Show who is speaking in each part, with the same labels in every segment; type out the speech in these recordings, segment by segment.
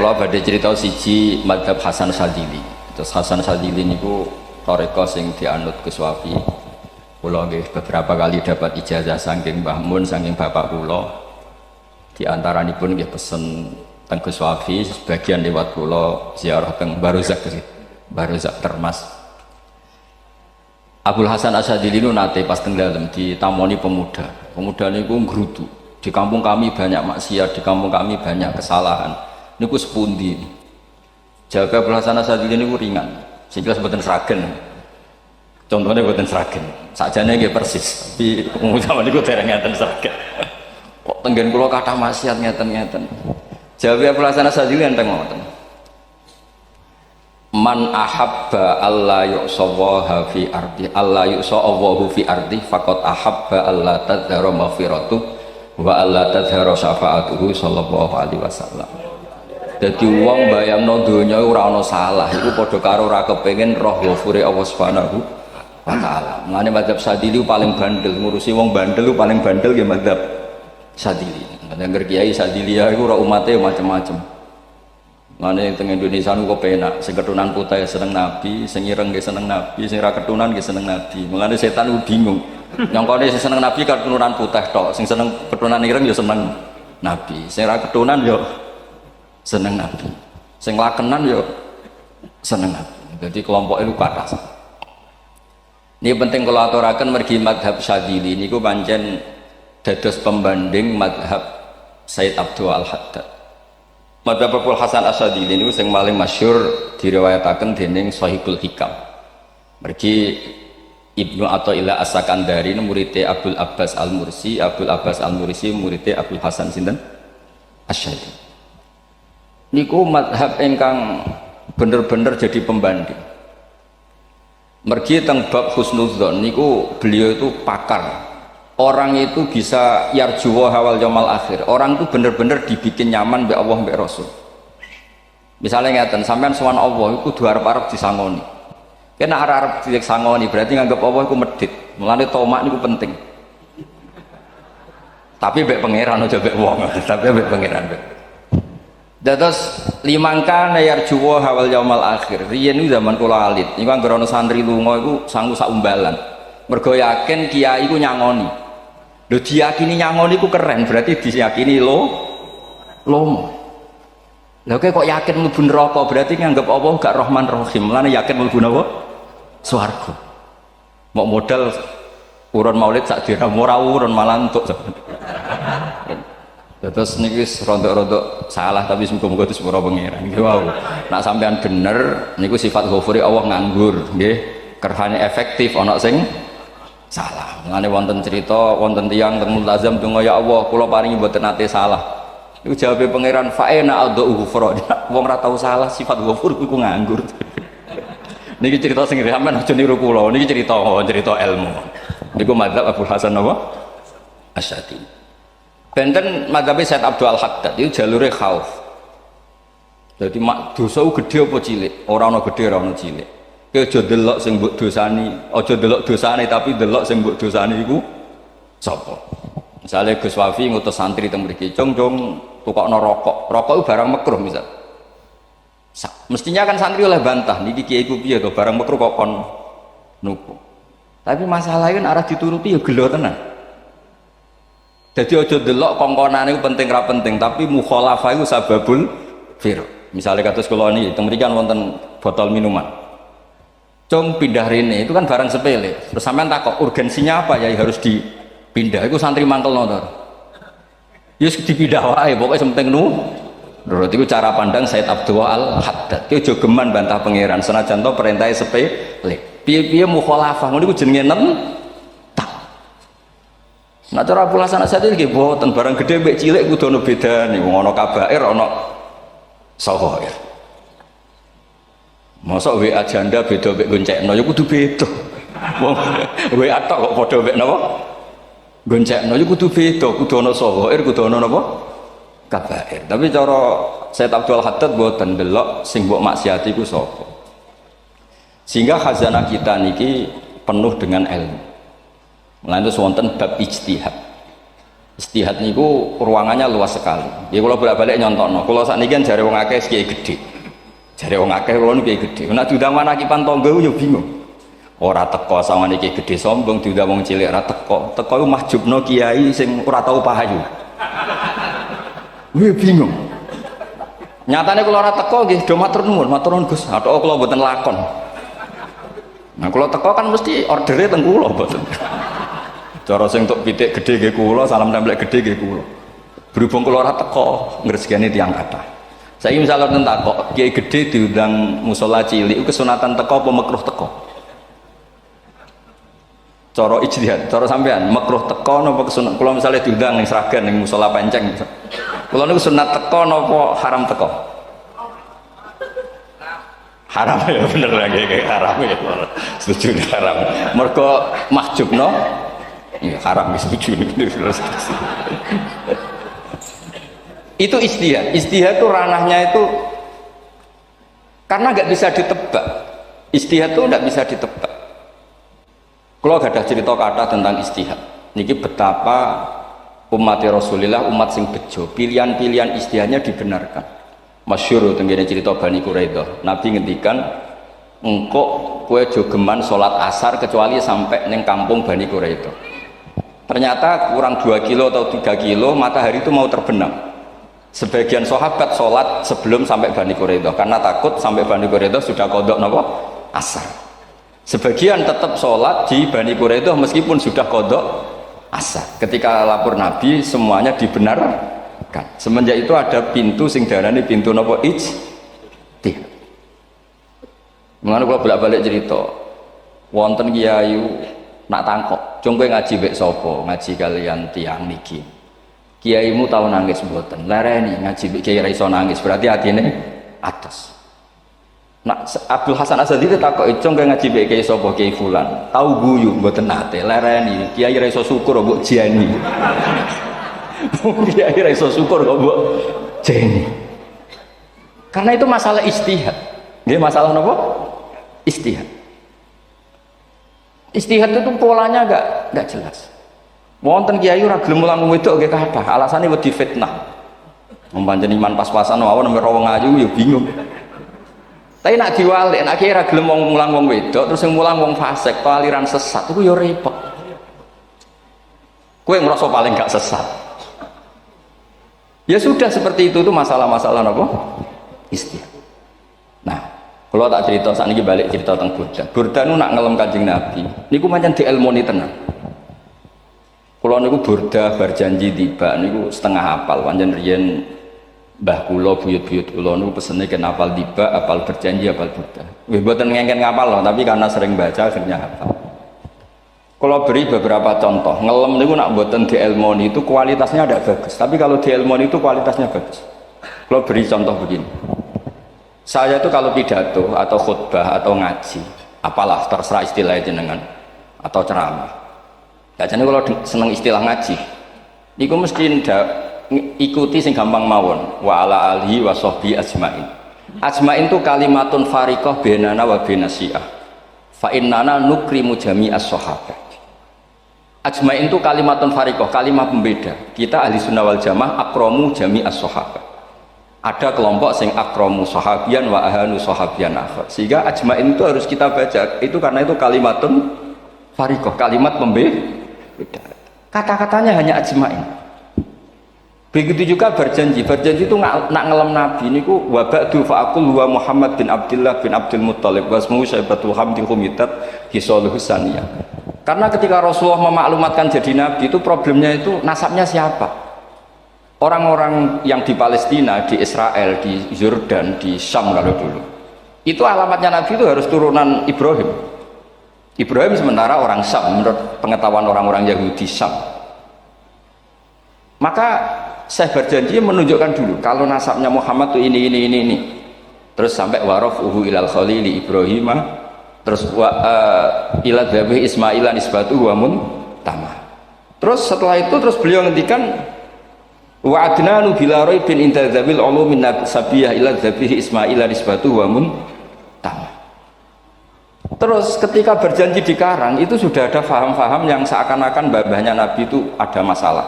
Speaker 1: kalau badhe cerita siji madzhab Hasan Sadzili. Terus Hasan Sadzili niku thariqah sing dianut Gus Wafi. Kula nggih beberapa kali dapat ijazah saking Mbah Mun, saking bapak kula. Di antaranipun nggih pesen teng Gus Wafi, sebagian lewat kula ziarah teng Barozak Barozak Termas. Abdul Hasan Asyadzili niku nate pas teng dalem ditamoni pemuda. Pemuda niku ngrutu. Di kampung kami banyak maksiat, di kampung kami banyak kesalahan. Niku sepundi. Jaga Abdul Hasan Asyadzili niku ringan. Sing jelas mboten sragen. Contohnya mboten sragen. Sakjane nggih persis, tapi umum niku dereng ngeten sragen. Kok tenggen kula kathah maksiat ngeten-ngeten. Jawabe Abdul Hasan Asyadzili enten ngoten. Man ahabba alla yusawaha fi ardi alla yusawahu fi ardi faqad ahabba alla tadhara maghfiratu wa alla tadhara syafaatuhu sallallahu alaihi wasallam. Dadi wong bayangno donya ora ana salah iku padha karo ora kepengin roh ghafure Allah Subhanahu wa taala. Mulane madzhab Sadzili paling bandel, ngurusi wong bandel paling bandel ya madzhab Sadzili. Ngger kiai Sadzili ya iku ora umate macam-macam. Mane teng Indonesia niku penak, sing ketunan putih seneng Nabi, sing ireng nggih seneng Nabi, sing ra ketunan nggih seneng Nabi. Mulane setan ku bingung. Nyongkone sing seneng Nabi keturunan putih tok, sing seneng keturunan ireng ya seneng Nabi. Sing ra ketunan ya seneng Nabi. Sing lakenan ya seneng Nabi. Jadi kelompok itu kathah. Ini penting kalau aturaken mergi madhab Sadzili niku pancen dados pembanding madhab Said Abdul Al-Haddad. Madhab Abdul Hasan Asyadzili niku sing paling masyhur diriwayataken dening Shahihul Hikam. Mergi Ibnu Athaillah As-Sakandari muridé Abdul Abbas Al-Mursi, Abdul Abbas Al-Mursi muridé Abdul Hasan sinten Asyadzili. Niku madhab ingkang bener-bener jadi pembanding. Mergi teng bab husnudzon niku beliau itu pakar. Orang itu bisa yarjuwa hawal yaumil akhir. Orang itu bener-bener dibikin nyaman mbek Allah mbek Rasul. Misalnya ngeten, sampean sowan Allah iku kudu arep-arep disangoni. Kena arep disangoni berarti nganggep Allah iku medhit. Mulane tomak niku penting. Tapi mbek pangeran aja mbek wong, tapi mbek pangeran mbek. Dados limangka yarjuwa hawal yaumil akhir. Riyen niku zaman kula alit, niku anggere ana santri lunga iku sangu sak umbalan. Mergo yakin kiai iku nyangoni. Lho diyakini nyangoni ku keren, berarti diyakini lomo. Lha kok yakin mlebu neraka, berarti nganggep Allah gak Rahman Rahim. Lan yakin mlebu napa? Swarga. Mau modal urun maulid sak dirham ora urun malah entuk. Terus niki rontok-rontok salah tapi muga-muga itu sepura pangeran. Nggih wau. Nek sampean bener niku sifat ghafuri Allah nganggur, nggih. Kerhane efektif ana sing salah. Mulane wonten cerita wonten tiyang teng multazam donga ya Allah kula paringi mboten nate salah. Iku jawabe pangeran fa'ena adhu ghufra. Wong ora tau salah sifat ghafur iku nganggur. Niki cerita sing sampean aja niru kula. Niki cerita ilmu. Niku madzhab Abdul Hasan apa? Asyadzili. Benten madzhab Said Abdul Al-Haddad itu jalure khauf. Dadi mak dosa gedhe apa cilik? Ora ana gedhe ora ana cilik. Aja delok sing mbok dosani, aja delok dosane tapi delok sing mbok dosani iku sapa. Misale Gus Wafi ngutus santri teng mriki, "Cung, tukokno rokok." Rokok itu barang makruh misal. Mestinya kan santri oleh bantah, niki kiai ku piye to barang makruh kok kon nuku. Tapi masalahnya kan arah dituruti ya gelo tenan. Jadi aja delok kongkonane iku penting ra penting, tapi mukhalafah iku sababul fir. Misale kados kula niki teng mriki kan wonten botol minuman. Cung pindah rene itu kan barang sepele. Terus sampean takok urgensinya apa ya harus dipindah. Iku santri mangkel to. Ya wis dipindah wae, pokoke penting nurut. Iku cara pandang Said Abdul Al-Haddad. Ki aja geman bantah pangeran senajan to perintahe sepele. Piye-piye mukhalafah ngono iku jenenge tak. Nah cara Abdul Hasan Asyadzili nggih boten barang gedhe mbek cilik kudu ana bedane. Wong ana kabair ana saghair. Masa WA janda beda mek goncekno ya kudu beda. Wong WA tok kok padha mek napa? Goncekno ya kudu beda, kudu ana saghair, kudu ana napa? Kabair. Tapi cara Said Abdul Haddad mboten delok sing mbok maksiati iku sapa. Sehingga khazanah kita niki penuh dengan ilmu. Mulane wonten bab ijtihad. Istihad niku ruangannya luas sekali. Ya kalau bolak-balik nyontokno. Kalau sakniki kan jare wong akeh kiai gede. Jare wong akeh kula niku kiai gede. Nek diundang manakipan tangga yo bingung. Ora teko sawane kiai gede sombong, diundang wong cilik ora teko. Teko iku mahjubno kiai sing ora tau pahayu. Wih bingung. Nyatane kula ora teko nggih do matur nuwun Gus. Athok kula mboten lakon. Nah kula teko kan mesti ordere teng kula mboten. Cara sing tok pitik gede nggih kula, salam templek gede nggih kula. Berhubung kula ora teko ngresgani tiyang kathah. Saiki misale ten takok, kiai gede diundang musala cilik, kesunatan teko apa makruh teko? Cara ijtihad, cara sampean makruh teko napa kesunat? Kula misale diundang ning Sragen ning musala Penceng. Kula niku sunat teko napa haram teko? Haram ya bener lagi kayak haram ya. Setuju haram. Mergo mahjubno ya haram setuju itu istihad. Istihad itu ranahnya itu karena nggak bisa ditebak. Istihad itu nggak bisa ditebak. Kalau gak ada cerita kata tentang istihad niki betapa umat Rasulullah umat sing bejo pilihan-pilihan istihadnya dibenarkan. Masyhur tenggene cerita Bani Quraidah Nabi ngendikan engkau kue jogeman sholat asar kecuali sampai neng kampung Bani Quraidah. Ternyata kurang 2 kilo atau 3 kilo matahari itu mau terbenam. Sebagian sahabat sholat sebelum sampai Bani Quraidah karena takut sampai Bani Quraidah sudah kodok nopo asar. Sebagian tetap sholat di Bani Quraidah meskipun sudah kodok asar. Ketika lapor Nabi semuanya dibenarkan. Semenjak itu ada pintu sing darani pintu nopo ijtihad. Mengenai kalau bolak-balik cerita wonten kiai nak tangkok jong kowe ngaji mbek sapa ngaji kalian tiang niki kiaimu tau nangis mboten lereni ngaji mbek kiai ra iso nangis berarti atine atas. Nak Abdul Hasan Asadi takok jong kowe ngaji mbek kiai sapa kiai fulan tau guyu mboten nate lereni kiai ra iso syukur mbok jani. Kiai ra iso syukur mbok jani. Karena itu masalah istihad. Nggih masalah napa? Istihad. Istihad itu polanya enggak jelas. Wonten kiai ora gelem mulang wedok nggih kathah, alasane wedi fitnah. Pancen iman pas-pasan mawon nek wong ayu ya bingung. Tapi nak diwalik, nek kiai ora gelem mulang wong wedok terus sing mulang wong fasik, aliran sesat iku ya repot. Kowe ngerasa paling gak sesat. Ya sudah seperti itu tuh masalah-masalah apa? Istihad. Nah, kalau tak cerita saat ini balik cerita tentang Burda. Burda nu nak ngelem Kanjeng Nabi. Niku pancen dielmoni tenan. Kalau niku Burda berjanji tiba niku setengah hafal. Pancen riyen mbah kula buyut-buyut kula niku pesene ken hafal tiba, hafal berjanji, hafal Burda. Nggih mboten ngengken ngapal loh, tapi karena sering baca akhirnya hafal. Kalau beri beberapa contoh, ngelem niku nak mboten dielmoni itu kualitasnya ada bagus. Tapi kalau dielmoni itu kualitasnya bagus. Kalau beri contoh begini. Saya itu kalau pidato atau khutbah atau ngaji, apalah terserah istilah jenengan atau ceramah. Jadi kalau seneng istilah ngaji, niku mesti ikuti sing gampang mawon. Wa ala alihi wa sahbi ajmain. Ajmain itu kalimatun fariqah bainana wa bainasyiah. Fa innana nukrimu jami'as sahabat. Ajmain itu kalimatun fariqah, kalimat pembeda. Kita ahli sunnah wal jamaah akramu jami'as sahabat. Ada kelompok sing akromu sahabian wa ahanu sahabian akhir. Sehingga ajmain itu harus kita baca. Itu karena itu kalimatun fariqah, kalimat pembeda. Kata-katanya hanya ajmain. Begitu juga berjanji. Berjanji itu nak ngelem Nabi niku wa ba'du fa'aqul wa Muhammad bin Abdullah bin Abdul Muttalib wasmu Syaibatul Hamdi Humitat Hisaluhu Saniyah. Karena ketika Rasulullah memaklumatkan jadi Nabi itu problemnya itu nasabnya siapa? Orang-orang yang di Palestina, di Israel, di Yordan, di Syam kalau dulu itu alamatnya Nabi itu harus turunan Ibrahim. Ibrahim sementara orang Syam menurut pengetahuan orang-orang Yahudi Syam. Maka saya berjanji menunjukkan dulu kalau nasabnya Muhammad itu ini. Terus sampai warafuhu ilal khalili Ibrahim, terus ila dzabih Ismailan isbatuhu wa muntamah. Terus setelah itu terus beliau ngendikan wa adnanu bila raibin inda dzabil ulumin sabiyah ila dzabihi Ismaila nisbatuhu wa muntamah. Terus ketika berjanji di Karang itu sudah ada faham-faham yang seakan-akan babahnya Nabi itu ada masalah.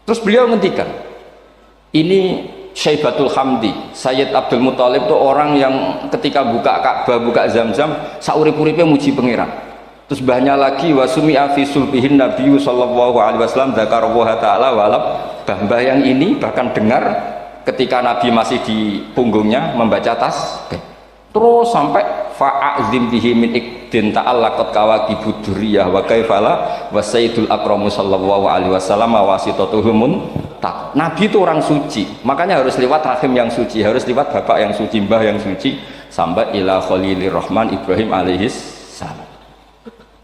Speaker 1: Terus beliau ngendikan, ini Syaibatul Hamdi, Sayyid Abdul Muthalib itu orang yang ketika buka Ka'bah, buka Zam-Zam, saurip-uripnya muji pangeran. Terus banyak lagi wasumi'a fi sulbihin Nabi sallallahu alaihi wasallam dzakarallaha ta'ala walab. Mbah yang ini bahkan dengar ketika Nabi masih di punggungnya membaca tasbih. Terus sampai fa'azim bihi min ikdin ta'allaqat kawakibud duriyah wa kaifala wa sayyidul akramu sallallahu alaihi wasallam wasitatuhumun tak. Nabi itu orang suci, makanya harus lewat rahim yang suci, harus lewat bapak yang suci, mbah yang suci, sampai ila khalilir rahman Ibrahim alaihis salam.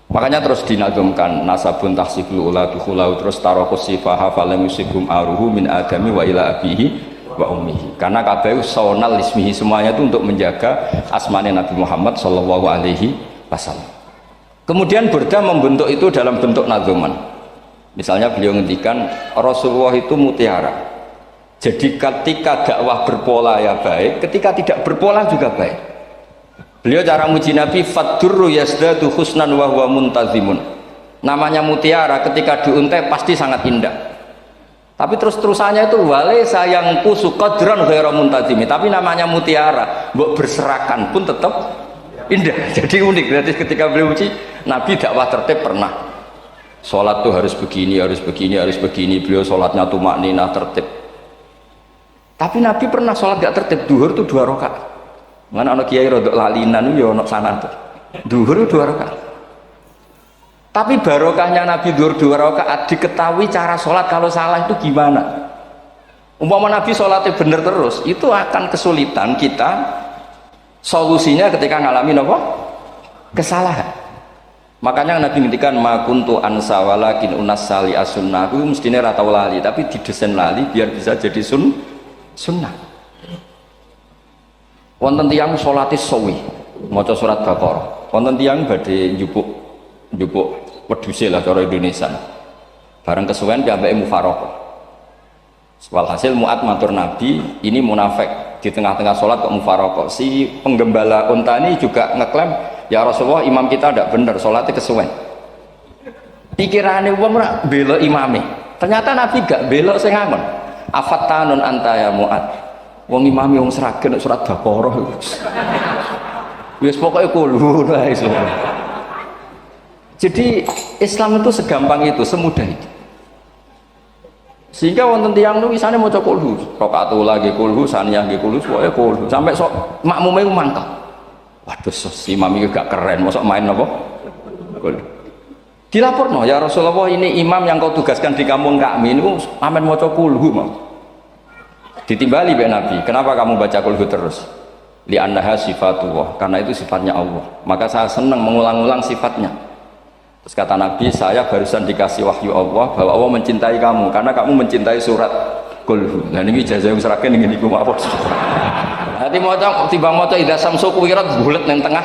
Speaker 1: Makanya terus dinagumkan nasabun tahsibul ula dukhulau, terus tarokus sifaha falam yusibhum aruhu min adami wa ila abihi wa ummihi, karena kabeh sonal ismihi, semuanya itu untuk menjaga asmane Nabi Muhammad sallallahu alaihi wasallam. Kemudian Burda membentuk itu dalam bentuk nazuman. Misalnya beliau ngendikan Rasulullah itu mutiara, jadi ketika dakwah berpola ya baik, ketika tidak berpola juga baik. Beliau cara muji Nabi faddurru yazdadu husnan wa huwa muntazimun, namanya mutiara ketika diuntai pasti sangat indah. Tapi terus-terusannya itu wale sayang kusu qadran ghairu muntazimi, tapi namanya mutiara mbok berserakan pun tetap indah. Jadi unik. Berarti ketika beliau uji Nabi dakwah tertib pernah. Sholat tuh harus begini, harus begini, harus begini. Beliau sholatnya tumakninah tertib. Tapi Nabi pernah sholat gak tertib. Duhur tuh 2 rakaat. Mana anak kiai rodok lalinan yo ono sana tuh. Duhur 2 rakaat. Tapi barokahnya Nabi duhur 2 rakaat diketahui cara sholat kalau salah itu gimana. Umpama Nabi sholatnya bener terus, itu akan kesulitan kita solusinya ketika ngalamin apa? Kesalahan. Makanya Nabi ngendikan ma kuntu ansa walakin unas sali as-sunnah, itu mestinya ratau lali, tapi didesain lali biar bisa jadi sunnah. Wonten tiyang sholati sawi maca surat Baqarah, wonten tiyang badhe njupuk wedhuse lah cara Indonesia. Bareng kesuwen piyambake mufaraqah. Walhasil Mu'ad matur Nabi, ini munafik di tengah-tengah sholat kok mufaraqah. Si penggembala unta ini juga ngeklaim, ya Rasulullah imam kita tidak benar, sholatnya kesuwen. Pikirannya wong ora bela imame. Ternyata Nabi gak belok sing ngangon. Afattanun anta ya Mu'ad. Wong imame wong seragen surat Baqarah. Wis pokoke kulo wae semua. Jadi Islam itu segampang itu, semudah itu. Sehingga wonten tiyang nu wisane maca kulhu, rakaat ula nggih kulhu, saniyah nggih kulhu, pokoke kulhu. Sampai sok makmume mangkel. Waduh, si imam iki gak keren, mosok main apa? Kulhu. Dilaporno, ya Rasulullah ini imam yang kau tugaskan di kampung kami niku amen maca kulhu mau. Ditimbali be Nabi, kenapa kamu baca kulhu terus? Li annaha sifatullah, karena itu sifatnya Allah. Maka saya senang mengulang-ulang sifatnya. Terus kata Nabi, saya barusan dikasih wahyu Allah bahwa Allah mencintai kamu karena kamu mencintai surat Qul. Nah ini ijazah yang seragen ini niku apa? Nanti maca timbang maca idza samsu kuwirat bulet nang tengah.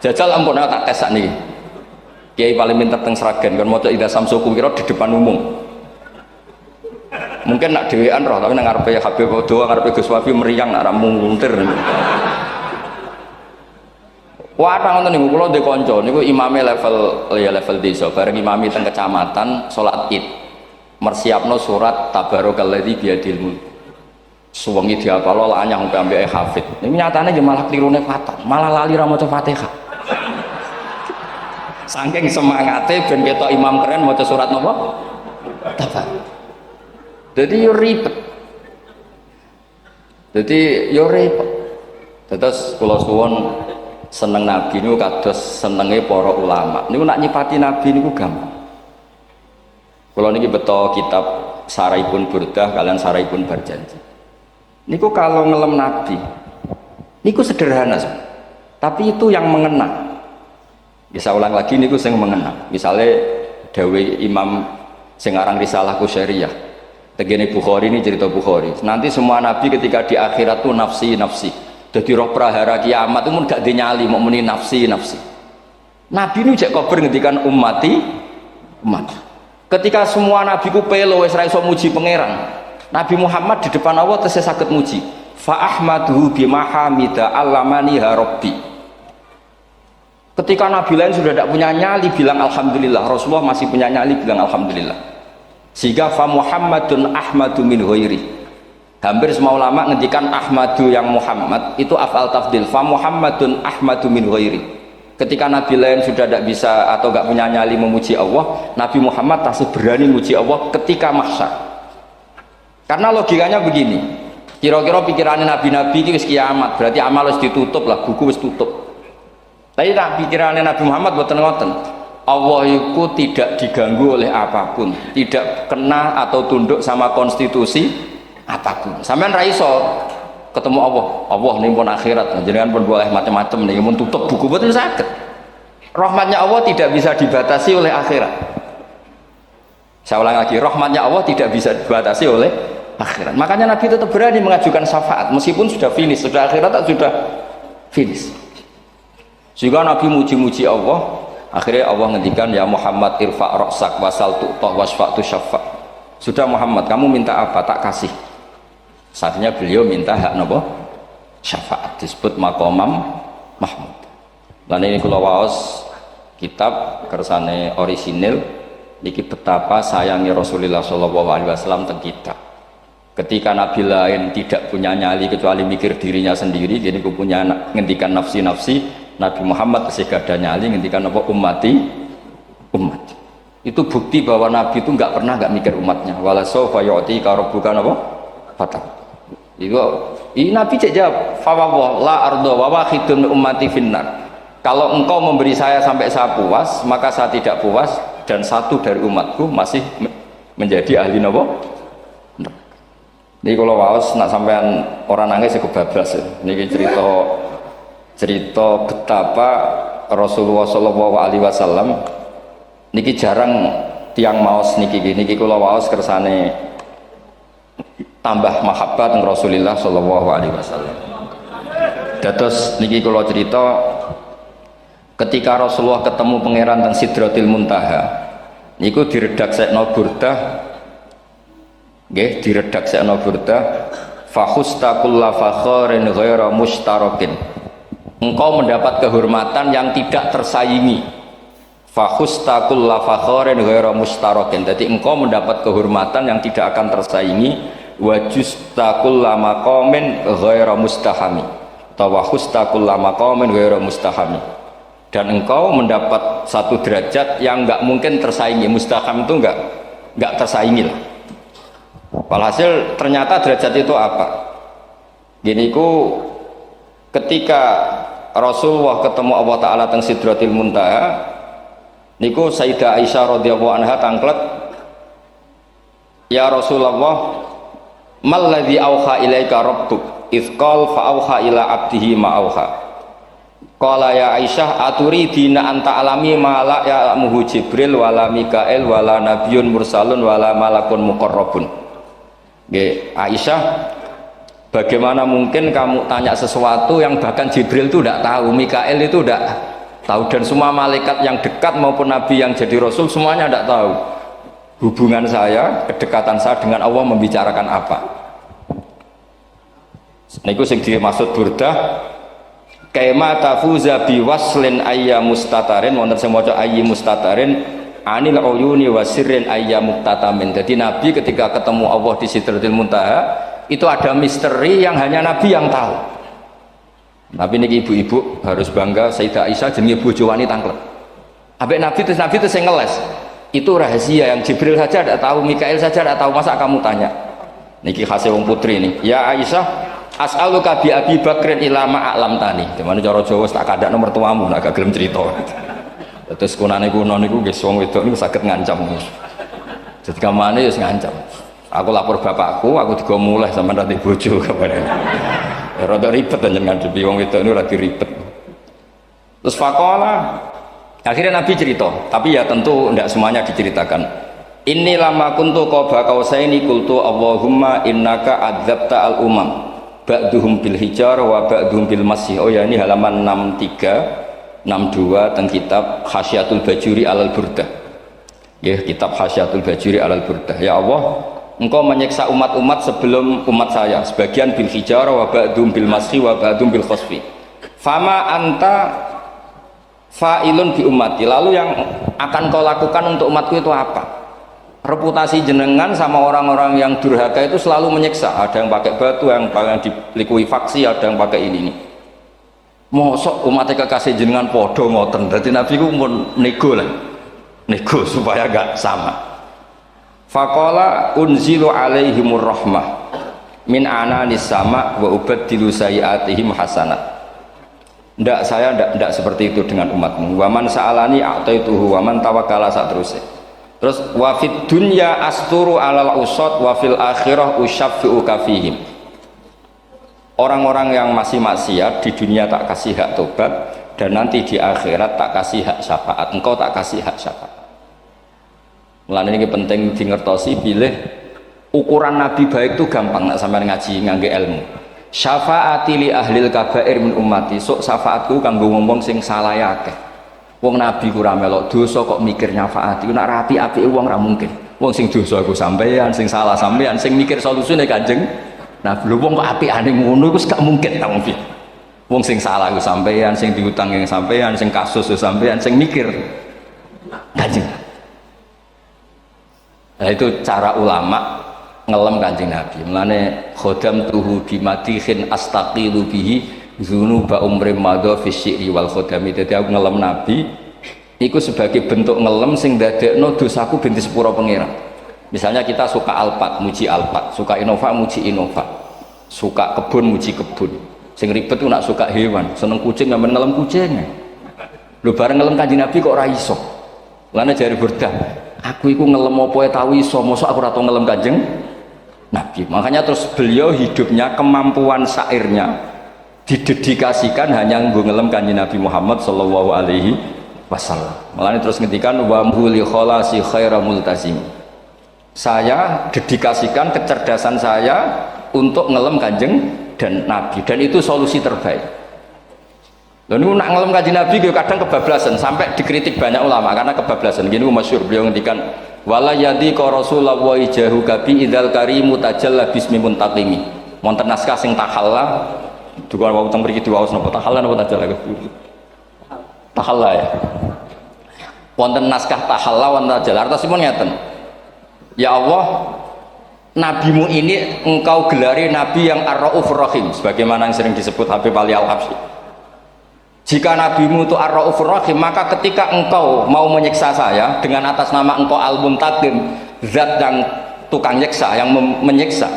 Speaker 1: Jajal ampun tak tes sakniki. Kiai paling pinter teng seragen kan maca idza samsu kuwirat di depan umum. Mungkin nak dhewean roh tapi nang ngarepe Habib doa ngarepe Gus Wafi meriang nak ra muntir. Wah, ngoten niku kula ndek kanca niku imame level desa, bareng imami teng kecamatan salat Id. Mersiapno surat Tabarakalladzi biyadil mulk. Suwengi diapalo anyah sampai ambek hafid. Niku nyatane nggih malah klirune fatal, malah lali ra maca Fatihah. Saking semangate ben ketok imam keren maca surat napa? Tabar. Jadi yo ribet. Terus kula suwun seneng Nabi niku kados senenge para ulama. Niku nak nyipati Nabi niku gampang. Kula niki beto kitab Saraipun Burdah kalian Saraipun Barjanji. Niku kalau ngelem Nabi niku sederhana tapi itu yang mengena. Bisa ulang lagi niku sing mengena. Misalnya dawe Imam sing aran Risalah Qusyariyah. Tegene Bukhari ini cerita Bukhari. Nanti semua nabi ketika di akhirat tuh nafsi. Jadi roh prahara kiamat itu mun gak dinyali mau muni nafsi. Nabi ini cek kober ngendikan umat. Ketika semua nabi ku pelo wis ra iso muji pangeran. Nabi Muhammad di depan Allah tesih saged muji. Fa ahmaduhu bima hamida allamani ha rabbi. Ketika nabi lain sudah tidak punya nyali bilang alhamdulillah, Rasulullah masih punya nyali bilang alhamdulillah. Sehingga fa Muhammadun Ahmadu min ghairi. Hampir semua ulama ngendikan Ahmadu yang Muhammad itu afal tafdil. Fa Muhammadun Ahmadu min ghairi. Ketika nabi lain sudah tidak bisa atau tidak punya nyali memuji Allah, Nabi Muhammad masih berani memuji Allah ketika mahsyar. Karena logikanya begini, kira-kira pikirannya nabi-nabi itu kiamat, berarti amal harus ditutup lah, buku harus tutup. Tapi tak pikirannya Nabi Muhammad boten ngoten. Allah itu tidak diganggu oleh apapun, tidak kena atau tunduk sama konstitusi apapun. Sampean ra iso ketemu Allah nih pun akhirat, jenengan pun boleh macam-macam nih, pun tutup buku betul sakit. Rahmatnya Allah tidak bisa dibatasi oleh akhirat. Saya ulang lagi, rahmatnya Allah tidak bisa dibatasi oleh akhirat. Makanya Nabi tetap berani mengajukan syafaat meskipun sudah finish, sudah akhirat sudah finish. Sehingga Nabi muji-muji Allah, akhirnya Allah ngendikan ya Muhammad irfa' ra'sak wasal tu'tah wasfa'tu syafa'. Sudah Muhammad, kamu minta apa tak kasih. Saatnya beliau minta hak napa? Syafaat, disebut maqamam Mahmud. Lan ini kula waos kitab kersane orisinil niki betapa sayangnya Rasulullah sallallahu alaihi wasallam teng kita. Ketika nabi lain tidak punya nyali kecuali mikir dirinya sendiri, jadi aku punya ngendikan nafsi-nafsi, Nabi Muhammad masih gak ada nyali ngendikan apa ummati umat. Itu bukti bahwa nabi itu nggak pernah nggak mikir umatnya. Wala sawfa yu'tika rabbuka apa? Fatah. Itu ini Nabi jawab, "Fawwah la ardo wa wahidun ummati finnar." Kalau engkau memberi saya sampai saya puas, maka saya tidak puas dan satu dari umatku masih menjadi ahli napa? Ini kalau waos nak sampean orang nangis aku bablas. Ini cerita betapa Rasulullah Shallallahu Alaihi Wasallam niki jarang tiang maos niki kalau waos kersane tambah mahabbat dengan Rasulullah Shallallahu Alaihi Wasallam. Dados niki kalau cerita ketika Rasulullah ketemu pangeran teng Sidratil Muntaha, niku diredaksekno burdah, nggih diredaksekno burdah, fakhusta kulla fakharin ghaira mushtarakin. Engkau mendapat kehormatan yang tidak tersaingi. Fakhusta kulla fakharin ghaira mushtarakin. Jadi engkau mendapat kehormatan yang tidak akan tersaingi. Wajusta kulla maqamin ghaira mustahami. Tawahusta kulla maqamin ghaira mustahami. Dan engkau mendapat satu derajat yang enggak mungkin tersaingi. Mustaham itu enggak tersaingi lah. Walhasil ternyata derajat itu apa? Gini ku ketika Rasulullah ketemu Allah Ta'ala teng Sidratil Muntaha niku Sayyidah Aisyah radhiyallahu anha tangklet, ya Rasulullah malladzi auha ilaika rabbuk izqal fa auha ila abdihi ma auha. Qala ya Aisyah aturidina anta alami ma la ya'lamuhu Jibril wala Mikail wala nabiyyun mursalun wala malakun muqarrabun. Nggih Aisyah, bagaimana mungkin kamu tanya sesuatu yang bahkan Jibril itu tidak tahu, Mikail itu tidak tahu, dan semua malaikat yang dekat maupun nabi yang jadi rasul semuanya tidak tahu hubungan saya, kedekatan saya dengan Allah membicarakan apa. Niku sing dimaksud burdah kaima tafuza biwaslin ayya mustatarin, wonten sing maca ayyi mustatarin anil uyuni wasirrin ayya muktatamin. Jadi nabi ketika ketemu Allah di Sidratil Muntaha itu ada misteri yang hanya nabi yang tahu. Tapi niki ibu-ibu harus bangga, Sayyidah Aisyah jenenge bojo wanita tanglet. Ambek nabi itu sing ngeles. Itu rahasia yang Jibril saja tidak tahu, Mikail saja tidak tahu, masa kamu tanya? Niki khase wong putri nih. Ya Aisyah, as'aluka bi Abi Bakrin ila ma a'lam tani. Dimana cara Jawa tak kadak nomor tuamu, nak gak gelem cerita. Terus kunane kuno niku nggih wong wedok niku saged ngancam. Jadi kamane wis ngancam. Aku lapor bapakku, aku digo mulai sama nanti bojo kabarnya. Rada ribet jenengan ngadepi wong wedok niku lagi ribet. Terus faqala akhirnya Nabi cerita, tapi ya tentu tidak semuanya diceritakan. Inni lama kuntu qaba qausaini qultu Allahumma innaka adzabta al umam ba'duhum bil hijar wa ba'duhum bil masih. Oh ya, ini halaman 63 62 teng kitab Hasyiatul Bajuri alal Burdah. Ya, kitab Hasyiatul Bajuri alal Burdah. Ya Allah, engkau menyiksa umat-umat sebelum umat saya, sebagian bil hijar wa ba'duhum bil masih wa ba'duhum bil khasfi. Fama anta fa'ilun bi ummati, lalu yang akan kau lakukan untuk umatku itu apa? reputasi jenengan sama orang-orang yang durhaka itu selalu menyiksa. Ada yang pakai batu, yang dilikuifaksi, ada yang pakai ini. Mosok umat kekasih jenengan podo ngoten. Dadi Nabi ku pun nego lah. Nego supaya gak sama. Faqala unzilu alaihimur rahmah min ananis sama wa ubaddilu sayiatihim hasanat. Ndak, saya ndak seperti itu dengan umatmu. Waman sa'alani a'taituhu waman tawakkala saterusé. Terus wa fid dunya asturu alal usad wa fil akhirah usyaffi'u kafihim. Orang-orang yang masih maksiat di dunia tak kasih hak tobat, dan nanti di akhirat tak kasih hak syafaat. Engkau tak kasih hak syafaat. Mulane ini penting dingertosi, bilih ukuran nabi baik itu gampang nak sampean ngaji ngangge ilmu. Syafaati li ahlil kabair min ummati, sok syafaatku kanggo wong sing salah akeh. Wong nabi ku ora melok dosa kok mikir nyafaati, nak rapi-apike wong ra mungkin. Wong sing dosa iku sampean, sing salah sampean, sing mikir solusine Kanjeng. Nah, lho wong kok apikane ngono iku gak mungkin ta wong piye. Wong sing salah iku sampean, sing diutang yang sampean, sing kasus iku sampean, sing mikir Kanjeng. Nah, itu cara ulama ngelem Kanjeng Nabi. Mulane khodam tuhu bimatihin astaqilu bihi dzunuba umrim madha fi syi'ri wal khodami. Dadi aku ngelem Nabi iku sebagai bentuk ngelem sing dadekno dosaku ben disepuro pangeran. Misalnya kita suka alpat, muji alpat, suka innova, muji innova, suka kebun, muji kebun. Sing ribet ku nak suka hewan, seneng kucing ngambil ngelem kucing. Lho bareng ngelem Kanjeng Nabi kok ora iso. Lane jare Burdah, aku iku ngelem apa tau iso, mosok aku ora tau ngelem Kanjeng Nabi. Makanya terus beliau hidupnya, kemampuan syairnya didedikasikan hanya nggo ngelem Kanjeng Nabi Muhammad sallallahu alaihi wasallam. Makanya terus ngendikan wa huli kholasi khaira multazim. Saya dedikasikan kecerdasan saya untuk ngelem Kanjeng dan Nabi, dan itu solusi terbaik. Lalu nak ngelem Kanjeng Nabi kadang kebablasan, sampai dikritik banyak ulama karena kebablasan. Gini masyhur beliau ngendikan wala yadi ka rasulullah wa ijahu kabi idzal karimu tajalla bismi muntaqimi. Wonten naskah sing tahalla duka wau teng mriki diwaos napa tahalla napa tajalla. Tahalla ya. Wonten naskah tahalla wonten tajalla. Artosipun ngeten. Ya Allah, nabimu ini engkau gelari nabi yang ar-raufur rahim, sebagaimana yang sering disebut Habib Ali Al-Habsyi. Jika nabimu itu ar-raufur rahim, maka ketika engkau mau menyiksa saya dengan atas nama engkau al-muntaqim, zat yang tukang nyiksa, yang menyiksa,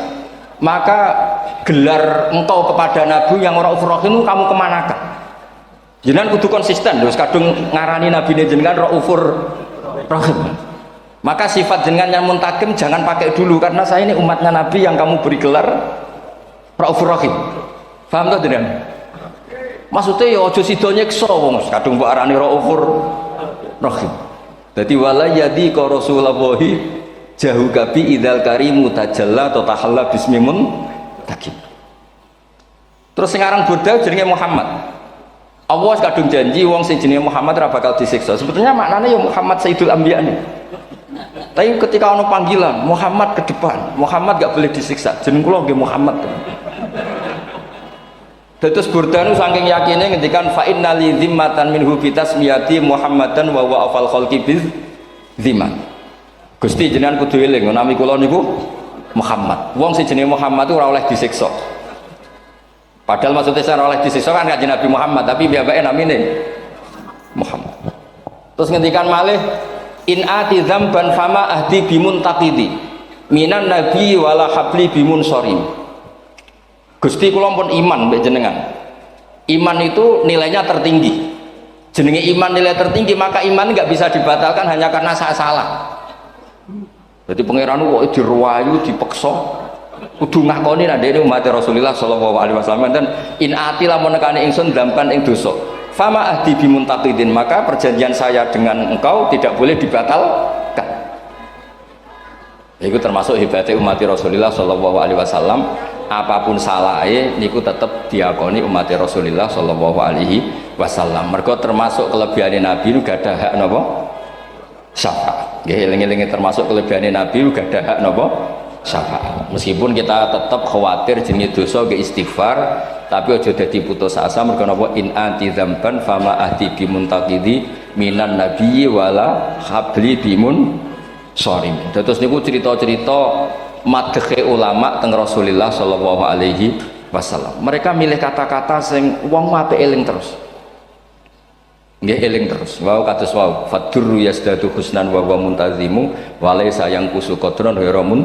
Speaker 1: maka gelar engkau kepada nabi yang ar-raufur rahim itu kamu kemanakan? Jenengan kudu konsisten, terus kadung ngarani nabi ini jenengan raufur rahim. Maka sifat jenengan yang muntaqim jangan pakai dulu, karena saya ini umatnya nabi yang kamu beri gelar raufur rahim. Paham tak jenengan? Maksudnya ya aja sida nyiksa wong kadung mbok arani raufur rahim. Dadi wala yadi ka rasulullahi jahu kabi idzal karimu tajalla ta tahalla bismimun takim. Terus sekarang Burda jenenge Muhammad. Allah kadung janji wong sing jenenge Muhammad ora bakal disiksa. Sebetulnya maknanya ya Muhammad Sayyidul Anbiya nih. Tapi ketika ono panggilan Muhammad ke depan, Muhammad gak boleh disiksa. Jeneng kula nggih Muhammad. Terus Burdanu saking yakinnya ngendikan fa inna li dzimmatan minhu bi tasmiyati Muhammadan wa wa afal khalqi biz dzimman. Gusti jenengan kudu eling nami kula niku Muhammad. Wong sing jenenge Muhammad itu ora oleh disiksa. Padahal maksudnya saya ora oleh disiksa kan kanjeng Nabi Muhammad, tapi biabake namine Muhammad. Terus ngendikan malih in ati dzamban fama ahdi bimuntaqidi minan nabi wala habli bimun sorim. Gusti kula pun iman mbek jenengan. Iman itu nilainya tertinggi. Jenenge iman nilai tertinggi, maka iman nggak bisa dibatalkan hanya karena saya salah. Jadi pangeran kok diruwayu, dipeksa, kudu ngakoni nek dene umat Rasulullah sallallahu alaihi wasallam dan in ati lamun nekane ingsun dzamban ing dosa. Fama ahdi bimuntaqidin, maka perjanjian saya dengan engkau tidak boleh dibatalkan. Itu termasuk hebatnya umat Rasulullah sallallahu alaihi wasallam. Apapun salahnya niku tetap diakoni umat Rasulullah sallallahu alaihi wasallam. Mergo termasuk kelebihan Nabi itu gak ada hak napa? Syafaat. Nggih eling-elinge termasuk kelebihan Nabi itu gak ada hak napa? Syafaat. Meskipun kita tetap khawatir jenenge dosa ke istighfar, tapi aja dadi putus asa mergo napa in anti dzamban fama ahdi bimuntaqidi minan nabiyyi wala habli bimun sharimin. Terus niku cerita-cerita madhe ulama teng Rasulullah sallallahu alaihi wasallam. Mereka milih kata-kata sing wong apik eling terus. Nggih eling terus. Wau kados wau fadurru yazdadu husnan wa muntazimu wa laysa yang kusu qadron hiramun.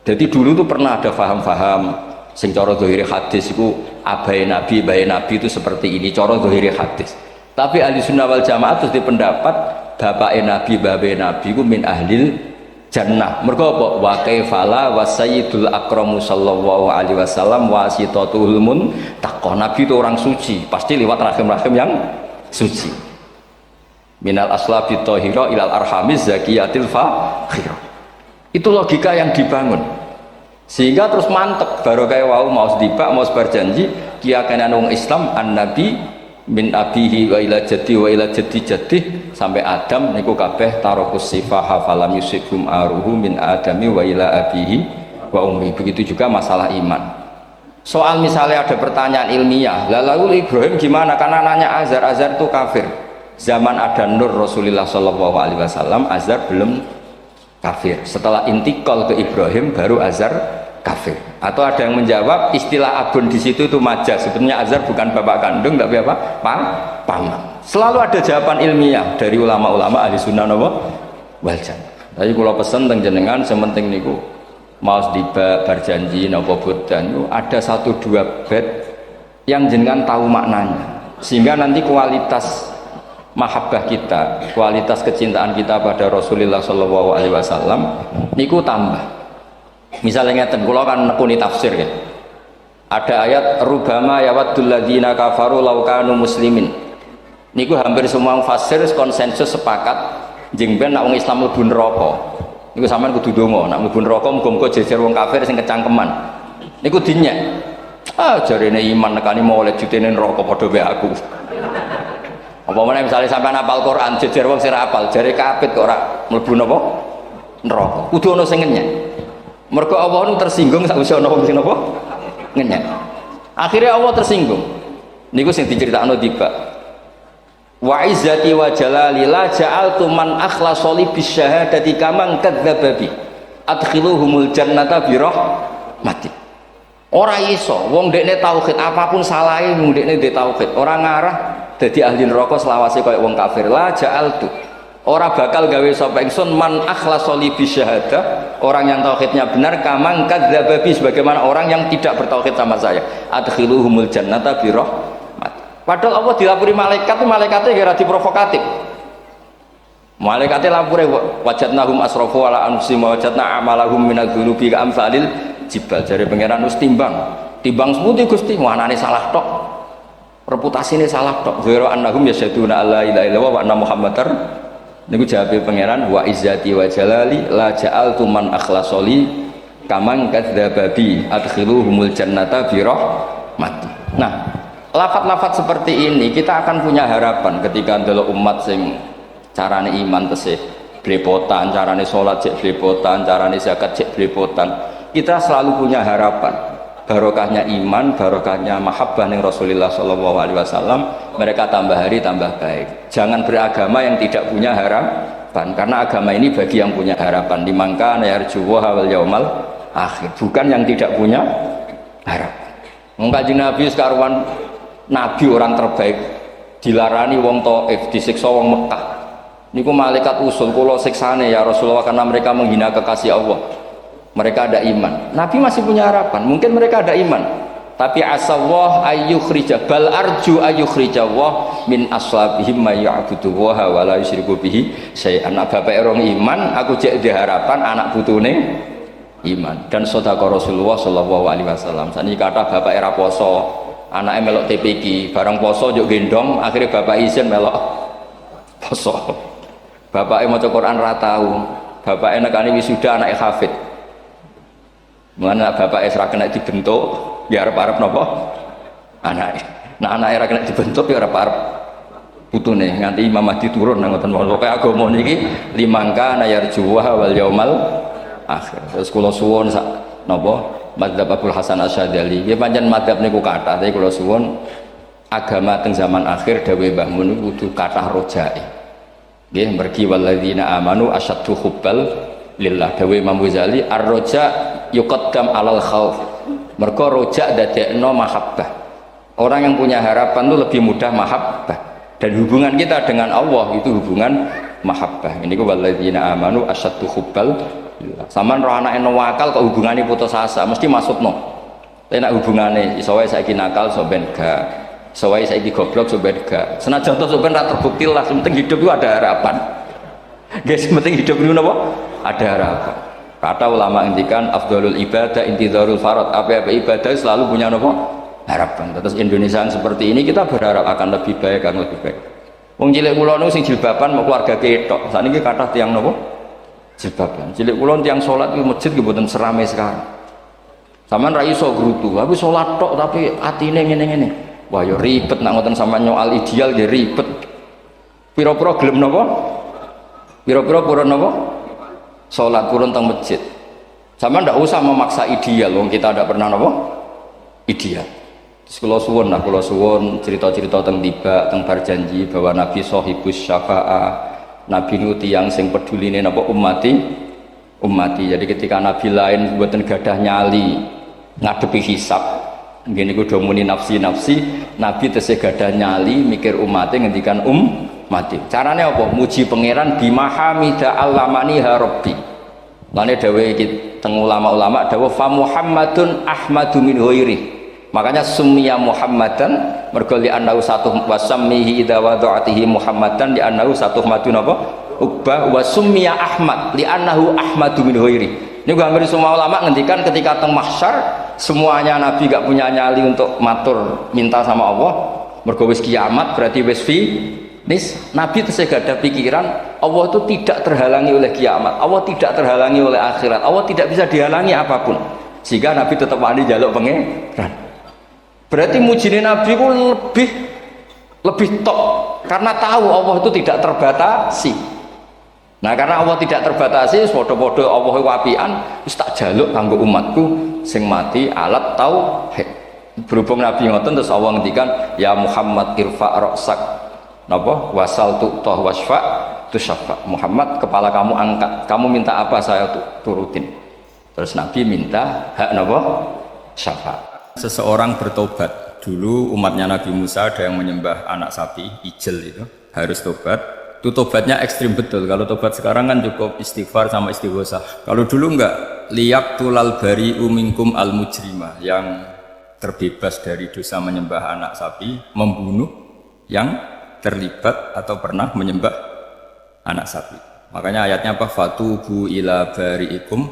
Speaker 1: Jadi dulu tuh pernah ada faham-faham sing cara zahiri hadis iku abai nabi itu seperti ini cara zahiri hadis. Tapi ahli sunnah wal jamaah terus di pendapat bapake nabi babe nabi iku min ahlil jannah. Mergo apa? Wa kaifala wa sayyidul akramu sallallahu alaihi wasallam wasitatul muntaqah. Nabi itu orang suci, pasti lewat rahim-rahim yang suci. Minal aslabi thahira ilal arhamiz zakiyatil fakhira. Itu logika yang dibangun. Sehingga terus mantep baru kayak wau mau sedibak mau berjanji kiyakan wong Islam an nabi min abihi wa ila jaddi wa ila jaddi sampai Adam niku kabeh tarokus sifaha falam yusibhum aruhu min adami wa ila abihi wa ummi. Begitu juga masalah iman. Soal misalnya ada pertanyaan ilmiah, lalu Ibrahim gimana? Karena nanya Azar itu kafir. Zaman ada Nur Rasulullah Shallallahu Alaihi Wasallam, Azar belum kafir. Setelah intikal ke Ibrahim, baru Azar kafir. Atau ada yang menjawab istilah abun di situ itu majas. Sebenarnya Azar bukan bapak kandung, tapi apa? Paman. Selalu ada jawaban ilmiah dari ulama-ulama ahli sunnah wal jamaah. Tapi kalau pesen teng jenengan, sementing niku mau dibak berjanji nopo bodan ada 1-2 bait yang jenengan tahu maknanya sehingga nanti kualitas mahabbah kita, kualitas kecintaan kita pada Rasulullah Shallallahu Alaihi Wasallam niku tambah. Misalnya ngeten, kula kan nekuni tafsir ya. Ada ayat rubama yawaddul ladzina kafaru law kanu muslimin. Niku hampir semua fasir konsensus sepakat jeng ben nek wong Islam mlebu neraka. Niku sampean kudu ndonga, nek mlebu neraka muga-muga jejer wong kafir sing kecangkeman. Niku dinyek. Jarene iman nekani mau oleh jutene neraka padha wae aku. Apa meneh misale sampean hafal Quran jejer wong sing hafal, jare kapit kok ora mlebu napa? Neraka. Kudu ana sing ngenyek. Mergo Allah nu tersinggung sakwise ana wong sing napa? Ngenyek. Akhirnya Allah tersinggung. Niku sing diceritakno tiba. Wa izzati wa jalali la ja'altu man akhlasa li bisyahadati kaman kadzdzaba bi adkhiluhumul jannata bi rahmati. Ora iso wong dekne tauhid apapun salahe wong dekne ndek tauhid ora ngarah dadi ahli neraka selawase kaya wong kafir. La ja'altu ora bakal gawe sapa ingsun man akhlasa li bisyahadah orang yang tauhidnya benar kaman kadzdzaba bi sebagaimana orang yang tidak bertauhid sama saya. Adkhiluhumul jannata bi rahmati. Padahal Allah dilapuri malaikat, malaikatnya kira diprovokatif. Malaikatnya lapure wajadnahum asrafu ala anfusihim wa wajadna amalahum minadz-dzunubi ka'amsalil jibal. Jare pangeran wis timbang seputi Gusti, wanane salah tok. Reputasine salah tok. Ghairu annahum yasyaduna alla ilaha illallah wa anna muhammadar. Niku jawabe pangeran wa izzati wa jalali la ja'altu man akhlasoli kaman kadzdzaba bi adkhiluhumul jannata bi rahmati. Nah, lafat-lafat seperti ini kita akan punya harapan ketika ndelok umat sing carane iman tesih blepotan, carane sholat cek blepotan, carane zakat cek blepotan. Kita selalu punya harapan barokahnya iman, barokahnya mahabbah ning Rasulullah Shallallahu Alaihi Wasallam. Mereka tambah hari tambah baik. Jangan beragama yang tidak punya harapan, karena agama ini bagi yang punya harapan. Dimangka yarjuwa wal yaumal akhir, bukan yang tidak punya harapan. Kanjeng Nabi sekaruan Nabi orang terbaik dilarani wong Taif, disiksa wong Mekah. Niku malaikat usul kula siksane ya Rasulullah karena mereka menghina kekasih Allah. Mereka ada iman. Nabi masih punya harapan. Mungkin mereka ada iman. Tapi asallah ayyukhrija bal arju ayyukhrijawah min aslabihim may ya'budu wa la yusyriku bihi syai'an. Bapak orang iman, aku cek di harapan anak putune iman. Dan sedekah Rasulullah sallallahu alaihi wasallam. Saniki kata bapak era poso, anaknya melok TPQ, bareng poso juk gendong, akhirnya bapak izin melok poso. Bapaknya mau Quran ra tahu, bapaknya nekani wisuda anaknya hafid. Mana bapaknya serah kena dibentuk, ya arep-arep nopo anaknya. Nah anaknya ra kena dibentuk ya arep-arep putune nganti Imam Mahdi turun nang ngoten wae. Pokoke agama niki limangka nayarjuwa wal yaumal akhir. Terus kula suwun sak napa madzhab Abdul Hasan Asyadzali ya pancen madzhab niku kathah tapi kula suwun agama teng zaman akhir dawuh Mbah Mun kudu kathah rojae. Nggih, mergi walladzina amanu asyaddu hubbal lillah. Dawe Imam Ghazali ar-raja yuqaddam alal khauf. Mergo roja dadekno mahabbah. Orang yang punya harapan itu lebih mudah mahabbah. Dan hubungan kita dengan Allah itu hubungan mahabbah. Ini ku walladzina amanu asyaddu hubbal lillah. Saman roh anake wakal kok hubungane putus asa mesti maksudno. Tapi nek hubungane iso wae saiki nakal so ben gak. Iso wae saiki goblok so ben gak. Senajan to so ben ra terbukti lah, penting hidup itu ada harapan. Guys, penting hidup itu napa? Ada harapan. Kata ulama ngendikan afdhalul ibadah intizarul farad. Apa-apa ibadah selalu punya napa? Harapan. Terus Indonesia yang seperti ini kita berharap akan lebih baik, akan lebih baik. Wong cilik kula niku sing jilbaban mau keluarga ketok. Sakniki kathah tiyang napa? Jilbaban. Cilik kula tiyang salat iki masjid nggih mboten serame sekarang. Sampeyan ra iso grutu, tapi salat tok tapi atine ngene-ngene. Wah ya ribet nak ngoten sampeyan nyoal ideal nggih ribet. Pira-pira gelem napa? Pira-pira purun napa? Salat purun teng masjid. Sampeyan ndak usah memaksa ideal, wong kita ndak pernah napa? Ideal. Terus kula suwun cerita-cerita teng tiba teng berjanji bahwa Nabi sahibus syafa'ah. Nabi niku tiyang sing peduline napa ummati. Jadi ketika Nabi lain mboten gadah nyali ngadepi hisab, nggih niku do muni nafsi, Nabi tesih gadah nyali mikir umate ngendikan mati. Carane apa? Muji pangeran bimahamida allamani ha rabbi. Lane dawuh iki teng ulama-ulama dawuh fa Muhammadun ahmadu min ghairi. Makanya summiya Muhammadan mergo li annahu satu wasammihi idza wada'atihi Muhammadan li annahu satu madun apa? Ubbah wa summiya Ahmad li annahu ahmadu min ghairi. Ini hampir semua ulama ngendikan ketika teng mahsyar semuanya Nabi gak punya nyali untuk matur minta sama Allah. Mergo wis kiamat berarti wis nis Nabi tesih gak ada pikiran Allah itu tidak terhalangi oleh kiamat, Allah tidak terhalangi oleh akhirat, Allah tidak bisa dihalangi apapun, sehingga Nabi tetap wani jaluk pangeran. Berarti mujine Nabi itu lebih top karena tahu Allah itu tidak terbatasi. Nah karena Allah tidak terbatasi, podo-podo Allah wapian, wis tak jaluk kanggo umatku sing mati alat tauhid. Berhubung Nabi ngoten terus Allah ngendikan ya Muhammad irfa ra'sak napa wasal tu'tah wasfa tusyafa. Muhammad kepala kamu angkat, kamu minta apa saya turutin. Terus Nabi minta hak napa syafaat. Seseorang bertobat. Dulu umatnya Nabi Musa ada yang menyembah anak sapi ijel itu harus tobat. Itu tobatnya ekstrim betul. Kalau tobat sekarang kan cukup istighfar sama istighosah. Kalau dulu enggak, liyak tulal bari umingkum al mujrimah, yang terbebas dari dosa menyembah anak sapi, membunuh yang terlibat atau pernah menyembah anak sapi. Makanya ayatnya apa? Fatubu ila bari'ikum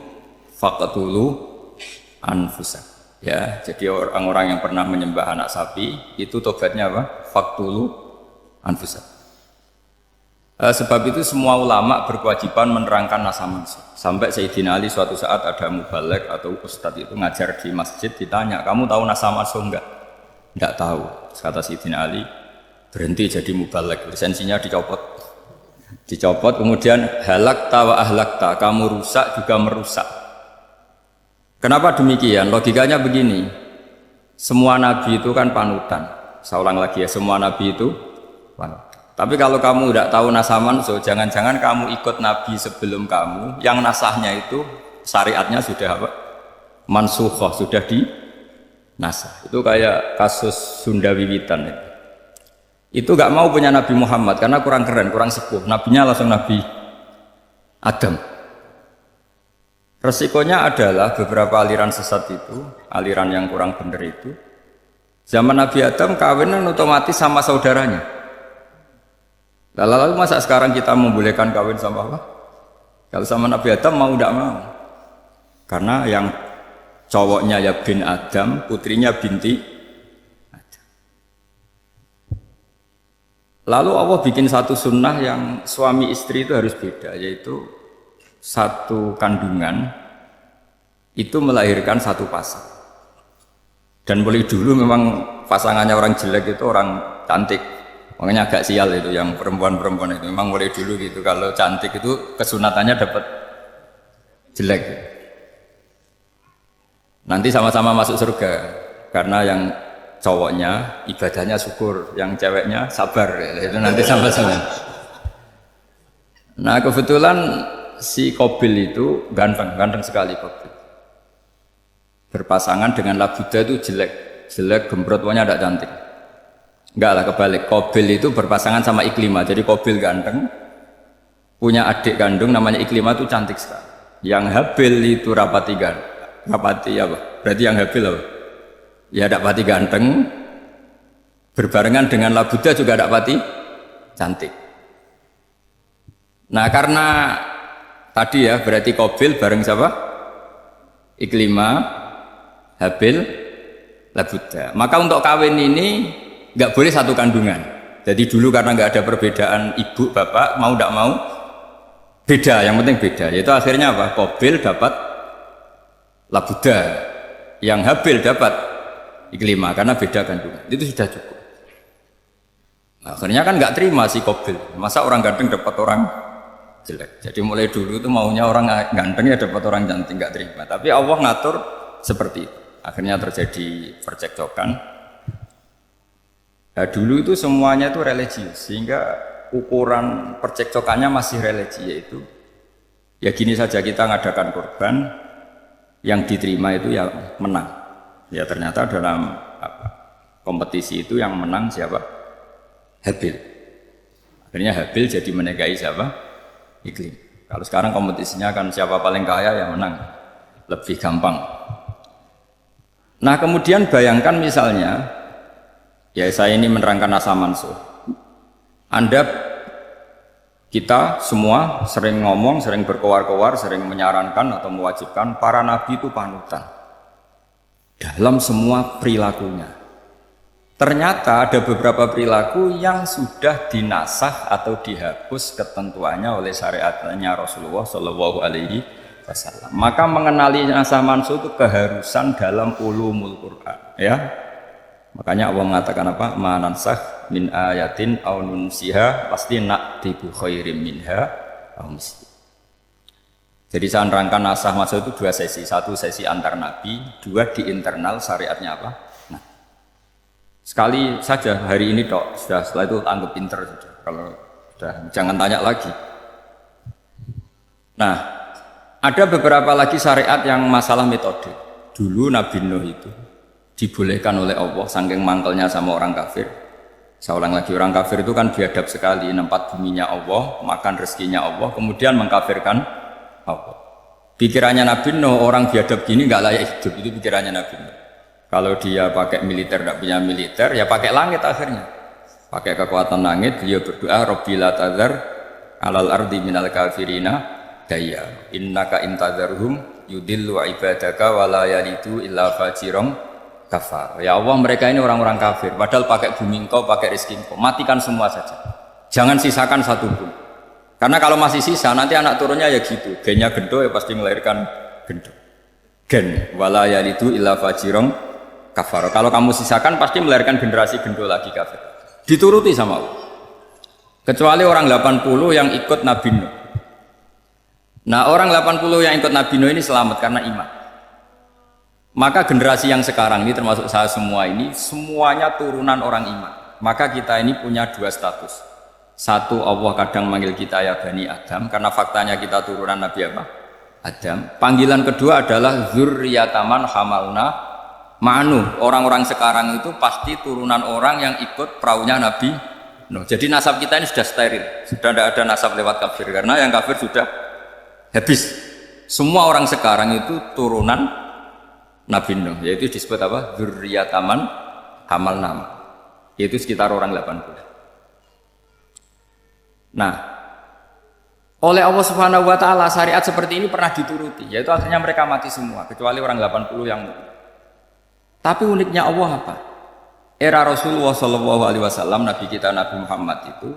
Speaker 1: faqtulu anfusakum. Ya, jadi orang-orang yang pernah menyembah anak sapi itu tobatnya apa? Faqtulu anfusakum. Sebab itu semua ulama berkewajiban menerangkan nasa mansukh. Sampai Sayyidina Ali suatu saat ada mubalek atau ustadz itu ngajar di masjid, ditanya, kamu tahu nasa mansukh enggak? Enggak tahu. Kata Sayyidina Ali, berhenti jadi mubalek, lisensinya dicopot, kemudian halakta wa ahlakta, kamu rusak juga merusak. Kenapa demikian? Logikanya begini, semua nabi itu kan panutan. Saya ulang lagi ya, semua nabi itu panutan. Tapi kalau kamu tidak tahu nasaman, so jangan-jangan kamu ikut nabi sebelum kamu, yang nasahnya itu syariatnya sudah apa? Mansukhoh, sudah di nasah. Itu kayak kasus Sunda Wiwitan itu. Itu gak mau punya Nabi Muhammad karena kurang keren, kurang sepuh. Nabinya langsung Nabi Adam. Resikonya adalah beberapa aliran sesat itu, aliran yang kurang benar itu, zaman Nabi Adam kawinan otomatis sama saudaranya. Lalu masa sekarang kita membolehkan kawin sama apa? Kalau sama Nabi Adam mau tidak mau? Karena yang cowoknya ya bin Adam, putrinya binti Adam. Lalu Allah bikin satu sunnah yang suami istri itu harus beda, yaitu satu kandungan itu melahirkan satu pasang. Dan boleh dulu memang pasangannya orang jelek itu orang cantik, makanya agak sial itu yang perempuan-perempuan itu memang boleh dulu gitu. Kalau cantik itu kesunatannya dapat jelek, nanti sama-sama masuk surga karena yang cowoknya ibadahnya syukur, yang ceweknya sabar, itu nanti sama-sama. Nah kebetulan si Qabil itu ganteng sekali Qabil. Berpasangan dengan Labuda itu jelek gembrot, pokoknya tidak cantik. Enggak lah, kebalik. Qabil itu berpasangan sama Iklimah. Jadi Qabil ganteng, punya adik kandung namanya Iklimah itu cantik sekali. Yang Habil itu rapati apa? Berarti yang Habil apa? Ya rapati ganteng, berbarengan dengan Labuda juga rapati cantik. Nah karena tadi ya berarti Qabil bareng siapa? Iklimah, Habil, Labuda. Maka untuk kawin ini nggak boleh satu kandungan. Jadi dulu karena nggak ada perbedaan ibu bapak, mau tidak mau beda, yang penting beda. Yaitu akhirnya apa? Qabil dapat Labuda, yang Habil dapat Iklimah karena beda kandungan. Itu sudah cukup. Akhirnya kan nggak terima si Qabil. Masa orang ganteng dapat orang jelek. Jadi mulai dulu itu maunya orang ganteng ya dapat orang cantik, nggak terima. Tapi Allah ngatur seperti itu. Akhirnya terjadi percekcokan. Nah, dulu itu semuanya itu religius, sehingga ukuran percekcokannya masih religi, yaitu ya gini saja, kita ngadakan kurban, yang diterima itu ya menang. Ya ternyata dalam kompetisi itu yang menang siapa? Habil. Akhirnya Habil jadi menikahi siapa? Iklim. Kalau sekarang kompetisinya kan siapa paling kaya yang menang, lebih gampang. Nah kemudian bayangkan misalnya, ya saya ini menerangkan asa mansuh. Kita semua sering ngomong, sering berkoar-koar, sering menyarankan atau mewajibkan para nabi itu panutan dalam semua perilakunya. Ternyata ada beberapa perilaku yang sudah dinasah atau dihapus ketentuannya oleh syariatnya Rasulullah Shallallahu Alaihi Wasallam. Maka mengenali nasah mansuh itu keharusan dalam ulumul Quran, ya. Makanya Allah mengatakan apa? Manansah min ayatin aw nunsiha pasti na'ti bi khairim minha aw misli. Jadi saya nerangkan nasah mansuh itu dua sesi, satu sesi antar nabi, dua di internal syariatnya apa? Nah, sekali saja hari ini dok, sudah setelah itu anggap pinter sudah. Kalau sudah jangan tanya lagi. Nah, ada beberapa lagi syariat yang masalah metode. Dulu Nabi Nuh itu dibolehkan oleh Allah saking mangkelnya sama orang kafir. Saya ulang lagi, orang kafir itu kan biadab sekali, nempat buminya Allah, makan rezekinya Allah, kemudian mengkafirkan Allah. Pikirannya Nabi Nuh, orang biadab gini nggak layak hidup, itu pikirannya Nabi Nuh. Kalau dia pakai militer, tidak punya militer, ya pakai langit akhirnya. Pakai kekuatan langit, beliau berdoa, Rabbi la tadzar alal ardi minal kafirina daya. Innaka intadzarhum yudillu ibadaka wa la yalidu illa fajirong kafar. Ya Allah, mereka ini orang-orang kafir, padahal pakai bumi engkau, pakai rezeki engkau, matikan semua saja, jangan sisakan satu pun. Karena kalau masih sisa nanti anak turunnya ya gitu, gennya gendo ya pasti melahirkan gendo, gen wala yalidu illa fajirong kafar. Kalau kamu sisakan pasti melahirkan generasi gendo lagi kafir. Dituruti sama Allah, kecuali orang 80 yang ikut Nabi Nuh. Nah orang 80 yang ikut Nabi Nuh ini selamat karena iman. Maka generasi yang sekarang ini termasuk saya semua ini semuanya turunan orang iman. Maka kita ini punya dua status. Satu, Allah kadang manggil kita ya Bani Adam karena faktanya kita turunan Nabi apa? Adam. Panggilan kedua adalah zurriyataman hamalna ma'nu. Orang-orang sekarang itu pasti turunan orang yang ikut perahunya Nabi Nuh. Jadi nasab kita ini sudah steril. Sudah tidak ada nasab lewat kafir karena yang kafir sudah habis. Semua orang sekarang itu turunan Nabi Nuh, yaitu disebut apa? Dzurriyyataman hamal nama, yaitu sekitar orang 80. Nah, oleh Allah Subhanahu wa Ta'ala syariat seperti ini pernah dituruti, yaitu akhirnya mereka mati semua kecuali orang 80 yang. Tapi uniknya Allah apa? Era Rasulullah Shallallahu Alaihi Wasallam, Nabi kita Nabi Muhammad itu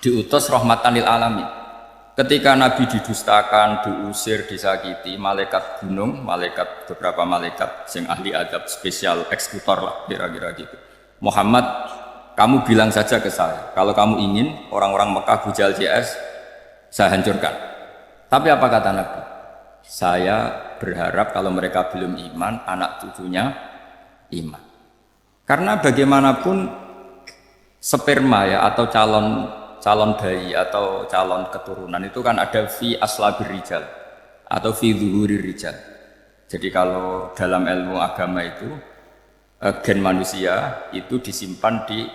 Speaker 1: diutus rahmatan lil alamin. Ketika Nabi didustakan, diusir, disakiti, malaikat gunung, beberapa malaikat yang ahli adab spesial eksekutor lah kira-kira gitu. Muhammad, kamu bilang saja ke saya, kalau kamu ingin orang-orang Mekah bujal CS, saya hancurkan. Tapi apa kata Nabi? Saya berharap kalau mereka belum iman, anak cucunya iman. Karena bagaimanapun sperma ya atau calon calon bayi atau calon keturunan itu kan ada fi aslabir rijal atau fi zuhurir rijal. Jadi kalau dalam ilmu agama itu gen manusia itu disimpan di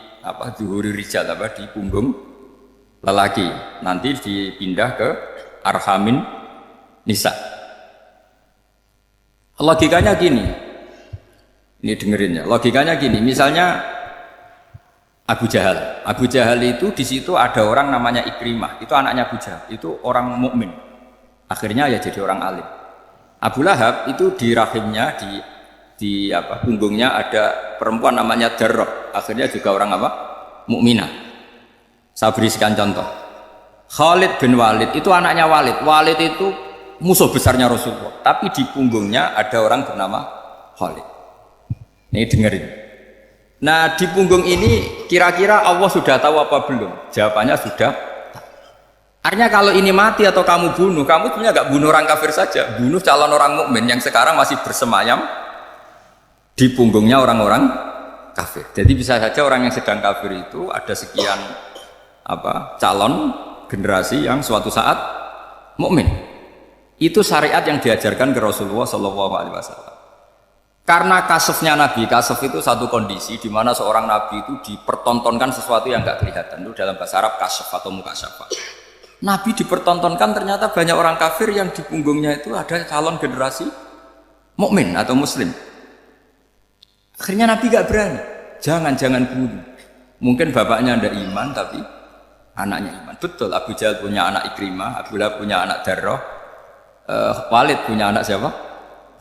Speaker 1: zuhurir rijal di punggung lelaki, nanti dipindah ke arhamin nisa. Logikanya gini, ini dengerin ya. Logikanya gini, misalnya Abu Jahal itu di situ ada orang namanya Ikrimah, itu anaknya Abu Jahal, itu orang mukmin. Akhirnya ya jadi orang alim. Abu Lahab itu di rahimnya di punggungnya ada perempuan namanya Darrah, akhirnya juga orang mukminah. Saya berikan contoh. Khalid bin Walid itu anaknya Walid. Walid itu musuh besarnya Rasulullah, tapi di punggungnya ada orang bernama Khalid. Ini dengerin. Nah, di punggung ini kira-kira Allah sudah tahu apa belum? Jawabannya sudah. Artinya kalau ini mati atau kamu bunuh, kamu sebenarnya nggak bunuh orang kafir saja, bunuh calon orang mukmin yang sekarang masih bersemayam di punggungnya orang-orang kafir. Jadi bisa saja orang yang sedang kafir itu ada sekian calon generasi yang suatu saat mukmin. Itu syariat yang diajarkan ke Rasulullah Shallallahu Alaihi Wasallam. Karena kasefnya Nabi, kasef itu satu kondisi di mana seorang Nabi itu dipertontonkan sesuatu yang nggak kelihatan. Itu dalam bahasa Arab kasef atau mukasyafa. Nabi dipertontonkan ternyata banyak orang kafir yang di punggungnya itu ada calon generasi mukmin atau muslim. Akhirnya Nabi gak berani, jangan bunuh. Mungkin bapaknya ada iman tapi anaknya iman. Betul, Abu Jahal punya anak Ikrimah, Abu Lahab punya anak Darrah, Walid punya anak siapa?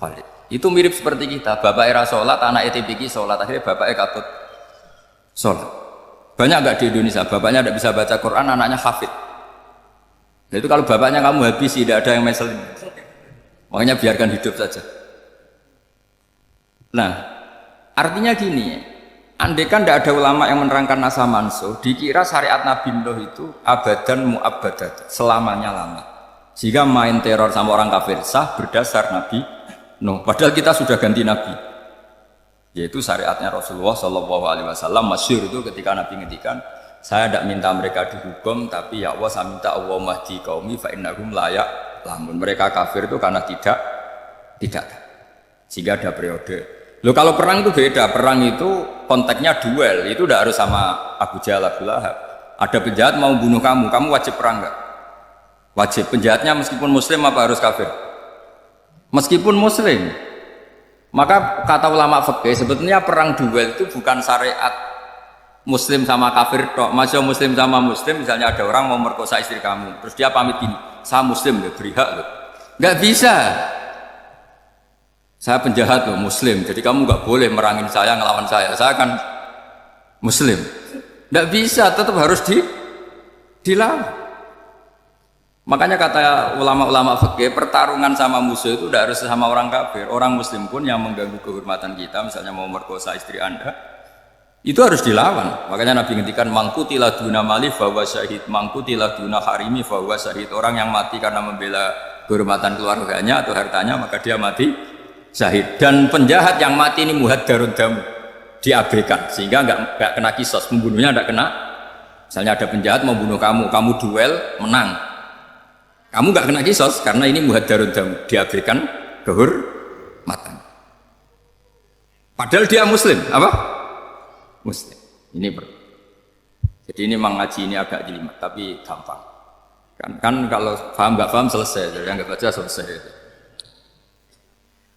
Speaker 1: Walid. Itu mirip seperti kita, bapak era sholat, anak ETPK sholat, akhirnya bapaknya katut sholat. Banyak gak di Indonesia, bapaknya tidak bisa baca Quran, anaknya hafid. Nah, itu kalau bapaknya kamu habis, tidak ada yang meselin. Makanya biarkan hidup saja. Nah, artinya gini, andaikan tidak ada ulama yang menerangkan nasa mansuh, dikira syariat Nabi Nuh itu abadan mu'abbadat, selamanya lama. Jika main teror sama orang kafir sah berdasar Nabi Nuh. Padahal kita sudah ganti Nabi, yaitu syariatnya Rasulullah Shallallahu Alaihi Wasallam. Masyhur itu ketika Nabi ngendikan, saya tidak minta mereka dihukum, tapi ya Allah saya minta Allah mahdi qaumi fa innahum la ya'lamun. Mereka kafir itu karena tidak. Sehingga ada periode. Loh kalau perang itu beda, perang itu konteksnya duel, itu tidak harus sama Abu Jahal, Abu Lahab. Ada penjahat mau bunuh kamu wajib perang enggak? Wajib. Penjahatnya meskipun muslim apa harus kafir? Meskipun muslim. Maka kata ulama fikih sebetulnya perang duel itu bukan syariat muslim sama kafir tok. Masih muslim sama muslim, misalnya ada orang mau merkosa istri kamu, terus dia pamit gini, saya muslim, beri hak loh. Nggak bisa. Saya penjahat loh, muslim, jadi kamu nggak boleh merangin saya, ngelawan saya kan muslim. Nggak bisa, tetap harus dilawan. Makanya kata ulama-ulama fikih, pertarungan sama musuh itu tidak harus sama orang kafir. Orang muslim pun yang mengganggu kehormatan kita, misalnya mau merkosa istri Anda, itu harus dilawan. Makanya Nabi ngendikan mangkutilah duna mali fahuwa syahid, mangkutilah duna harimi fahuwa syahid. Orang yang mati karena membela kehormatan keluarganya atau hartanya, maka dia mati syahid. Dan penjahat yang mati ini muhaddarun dam, diabaikan sehingga nggak kena kisos, pembunuhnya nggak kena. Misalnya ada penjahat mau bunuh kamu duel menang, kamu nggak kena kisos karena ini muhaddarun dam, diabaikan kehormatan. Padahal dia muslim, apa? Muslim. Jadi ini memang ngaji ini agak jelimet, tapi gampang. Kan kalau paham nggak paham selesai, jadi anggap aja selesai.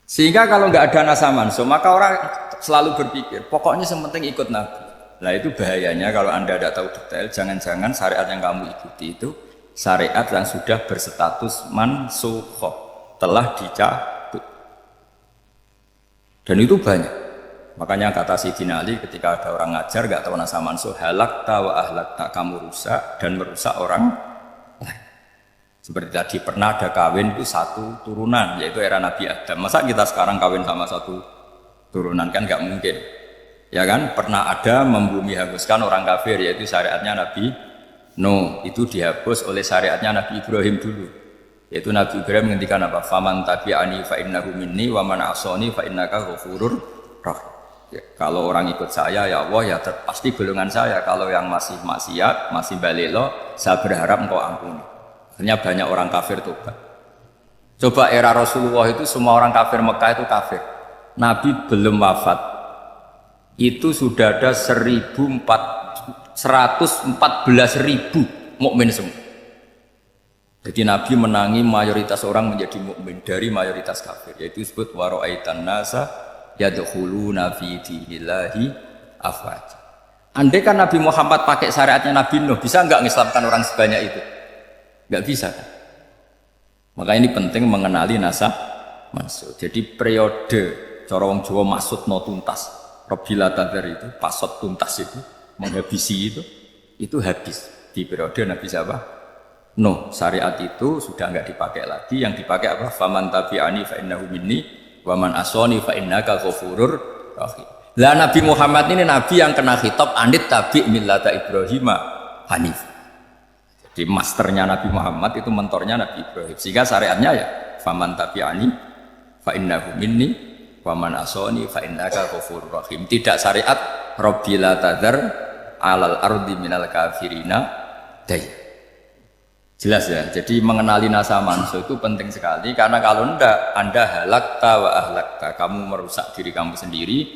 Speaker 1: Sehingga kalau nggak ada nasa mansuh, maka orang selalu berpikir, pokoknya yang penting ikut Nabi. Nah itu bahayanya kalau Anda tidak tahu detail, jangan-jangan syariat yang kamu ikuti itu syariat yang sudah berstatus mansukhoh, telah dicabut. Dan itu banyak. Makanya kata Sayyidina Ali ketika ada orang ngajar gak tahu nasa mansuh, halakta wa ahlakta, kamu rusak dan merusak orang lain. Seperti tadi pernah ada kawin itu satu turunan, yaitu era Nabi Adam. Masa kita sekarang kawin sama satu turunan, kan gak mungkin. Ya kan, pernah ada membumi hanguskan orang kafir, yaitu syariatnya Nabi Nuh, itu dihapus oleh syariatnya Nabi Ibrahim dulu. Yaitu Nabi Ibrahim menghentikan apa? Faman tabi'ani fa innahu minni wa man asani fa innaka ghafurur rahim. Ya, kalau orang ikut saya ya Allah ya pasti golongan saya. Kalau yang masih maksiat, masih balelo, saya berharap engkau ampuni. Akhirnya banyak orang kafir tobat. Coba era Rasulullah itu semua orang kafir Mekah itu kafir. Nabi belum wafat. Itu sudah ada 114.000 mukmin semua. Jadi Nabi menangi mayoritas orang menjadi mukmin dari mayoritas kafir, yaitu disebut wara'aitan nasa yadkhuluna fi dinillahi afwaja. Andai kan Nabi Muhammad pakai syariatnya Nabi Nuh, bisa nggak mengislamkan orang sebanyak itu? Nggak bisa kan? Maka ini penting mengenali nasab maksud. Jadi periode cara wong Jawa maksud no tuntas, Robila Tadar itu, pasot tuntas itu, menghabisi itu habis di periode Nabi siapa? No, syariat itu sudah nggak dipakai lagi. Yang dipakai apa? Faman tabi'ani fa innahu minni wa man asani fa innaka ghafurur rahim. Lah Nabi Muhammad ini nabi yang kena khitab anit tabi' millata Ibrahim hanif. Jadi masternya Nabi Muhammad itu mentornya Nabi Ibrahim. Sehingga syariatnya ya faman tabi'ani fa innahu minni wa man asani fa innaka ghafurur rahim. Tidak syariat Rabbila tadzar alal ardi minal kafirina day. Jelas ya, jadi mengenali nasa manso itu penting sekali karena kalau tidak Anda halakta wa ahlakta, kamu merusak diri kamu sendiri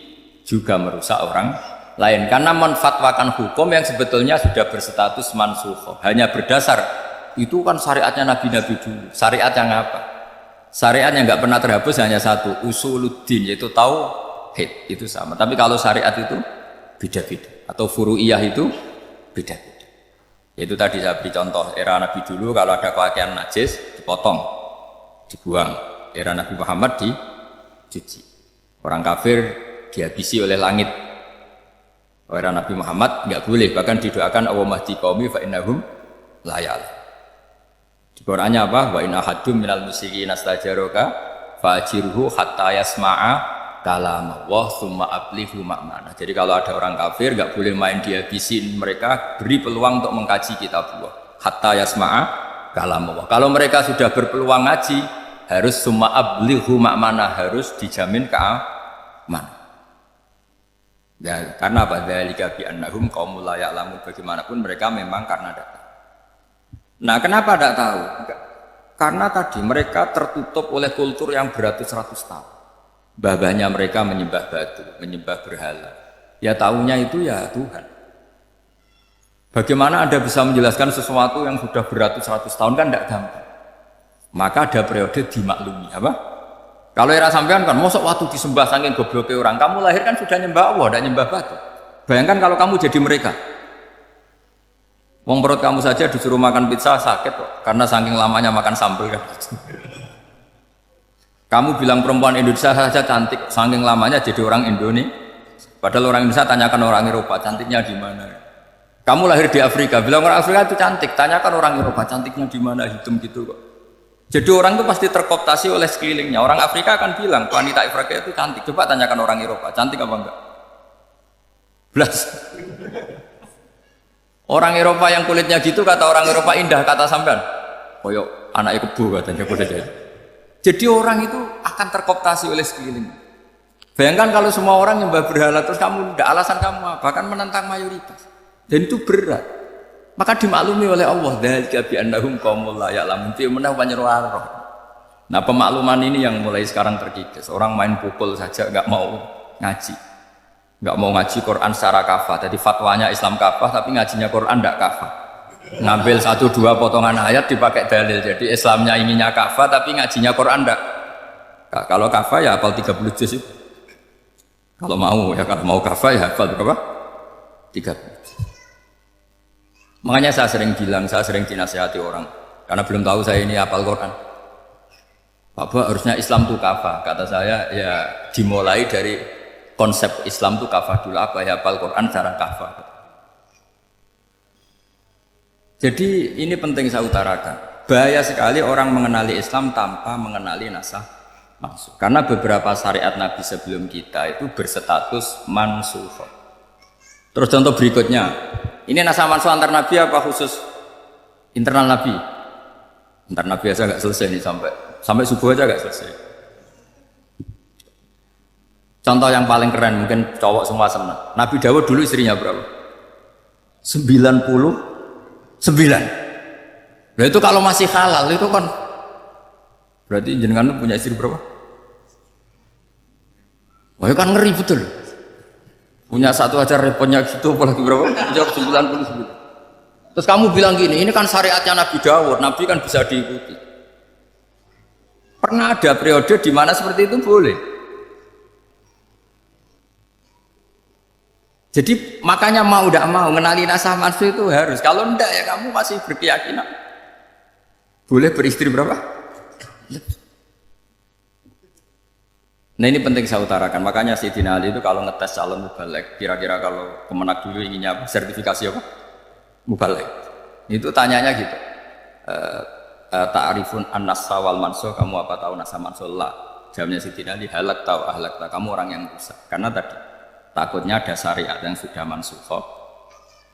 Speaker 1: juga merusak orang lain karena menfatwakan hukum yang sebetulnya sudah berstatus mansukh hanya berdasar itu kan syariatnya nabi-nabi dulu. Syariat yang apa? Syariat yang nggak pernah terhapus hanya satu, usuluddin, yaitu tauhid, itu sama. Tapi kalau syariat itu beda-beda atau furu'iyah itu beda-beda. Itu tadi saya beri contoh era Nabi dulu kalau ada pakaian najis dipotong, dibuang. Era Nabi Muhammad dicuci. Orang kafir dihabisi oleh langit. Era Nabi Muhammad nggak boleh, bahkan didoakan Allah mahdi qaumi fa innahum la ya'lam. Di Qur'annya apa? Wa in ahadum minal musyrikin astajaraka fa'jirhu hatta yasma'a kalam Allah summa ablihu ma'mana. Jadi kalau ada orang kafir nggak boleh main dihabisin, mereka beri peluang untuk mengkaji kitab Allah hatta yasma'a kalam Allah. Kalau mereka sudah berpeluang ngaji harus summa ablihu ma'mana, harus dijamin keamanan. Ya, karena apa? Dzalika bi annahum qaumul la ya'lamun, bagaimanapun mereka memang karena tidak tahu. Nah, kenapa tidak tahu? Karena tadi mereka tertutup oleh kultur yang beratus-ratus tahun. Babanya mereka menyembah batu, menyembah berhala. Ya tahunya itu ya Tuhan. Bagaimana Anda bisa menjelaskan sesuatu yang sudah beratus-ratus tahun kan tidak gampang. Maka ada periode dimaklumi, apa? Kalau era sampean kan, mosok waktu disembah saking gobloknya orang, kamu lahir kan sudah nyembah Allah, tidak nyembah batu. Bayangkan kalau kamu jadi mereka. Wong perut kamu saja disuruh makan pizza sakit kok, karena saking lamanya makan sambal kan. Kamu bilang perempuan Indonesia saja cantik, saking lamanya jadi orang Indonesia. Padahal orang Indonesia tanyakan orang Eropa, cantiknya di mana? Kamu lahir di Afrika, bilang orang Afrika itu cantik, tanyakan orang Eropa, cantiknya di mana? Hitam gitu kok. Jadi orang itu pasti terkooptasi oleh sekelilingnya. Orang Afrika akan bilang wanita Afrika itu cantik. Coba tanyakan orang Eropa, cantik apa enggak? Belas. Orang Eropa yang kulitnya gitu kata orang Eropa indah, kata sampean. Koyok anaknya kebu katanya boleh jadi. Jadi orang itu akan terkooptasi oleh sekeliling. Bayangkan kalau semua orang nyembah berhala terus kamu tidak, alasan kamu apa? Bahkan menentang mayoritas. Dan itu berat. Maka dimaklumi oleh Allah. Dzalika bi annahum qaumul la ya'lamun. Nah, pemakluman ini yang mulai sekarang terkikis. Orang main pukul saja nggak mau ngaji. Nggak mau ngaji Quran secara kafah. Jadi fatwanya Islam kafah tapi ngajinya Quran tidak kafah. Ngambil 1-2 potongan ayat dipakai dalil. Jadi Islamnya inginnya kafah tapi ngajinya Quran enggak. Kalau kafah ya hafal 30 juz itu. Kalau mau ya, kalau mau kafah ya hafal berapa? 30 juz. Makanya saya sering bilang, saya sering dinasihati orang karena belum tahu saya ini hafal Quran. Bapak harusnya Islam itu kafah. Kata saya ya dimulai dari konsep Islam itu kafah dulu, apa ya hafal Quran secara kafah. Jadi ini penting saya utarakan. Bahaya sekali orang mengenali Islam tanpa mengenali nasah mansukh. Karena beberapa syariat Nabi sebelum kita itu berstatus mansukh. Terus contoh berikutnya, ini nasah mansukh antar Nabi apa khusus internal Nabi? Antar Nabi aja nggak selesai nih sampai subuh aja nggak selesai.
Speaker 2: Contoh yang paling keren, mungkin cowok semua senang. Nabi Dawud dulu istrinya berapa? 99. Nah itu kalau masih halal itu kan berarti jenengan punya istri berapa? Wah itu kan ngeri betul. Punya satu aja repotnya gitu, apalagi berapa? Jawab 99. Terus kamu bilang gini, ini kan syariatnya Nabi Dawud, Nabi kan bisa diikuti. Pernah ada periode di mana seperti itu boleh. Jadi makanya mau tidak mau mengenali nasah mansuh itu harus. Kalau enggak ya kamu masih berkeyakinan boleh beristri berapa? Nah ini penting saya utarakan. Makanya Sayyidina Ali itu kalau ngetes calon mubalek, kira-kira kalau Kemenak dulu inginnya sertifikasi apa? Mubalek. Itu tanyanya gitu. Ta'rifun an-nasa wal mansuh, kamu apa tahu nasah mansuh? La. Jawabnya Sayyidina Ali, halak tahu ahlak tahu. Kamu orang yang rusak. Karena tadi takutnya ada syariat yang sudah mansukhoh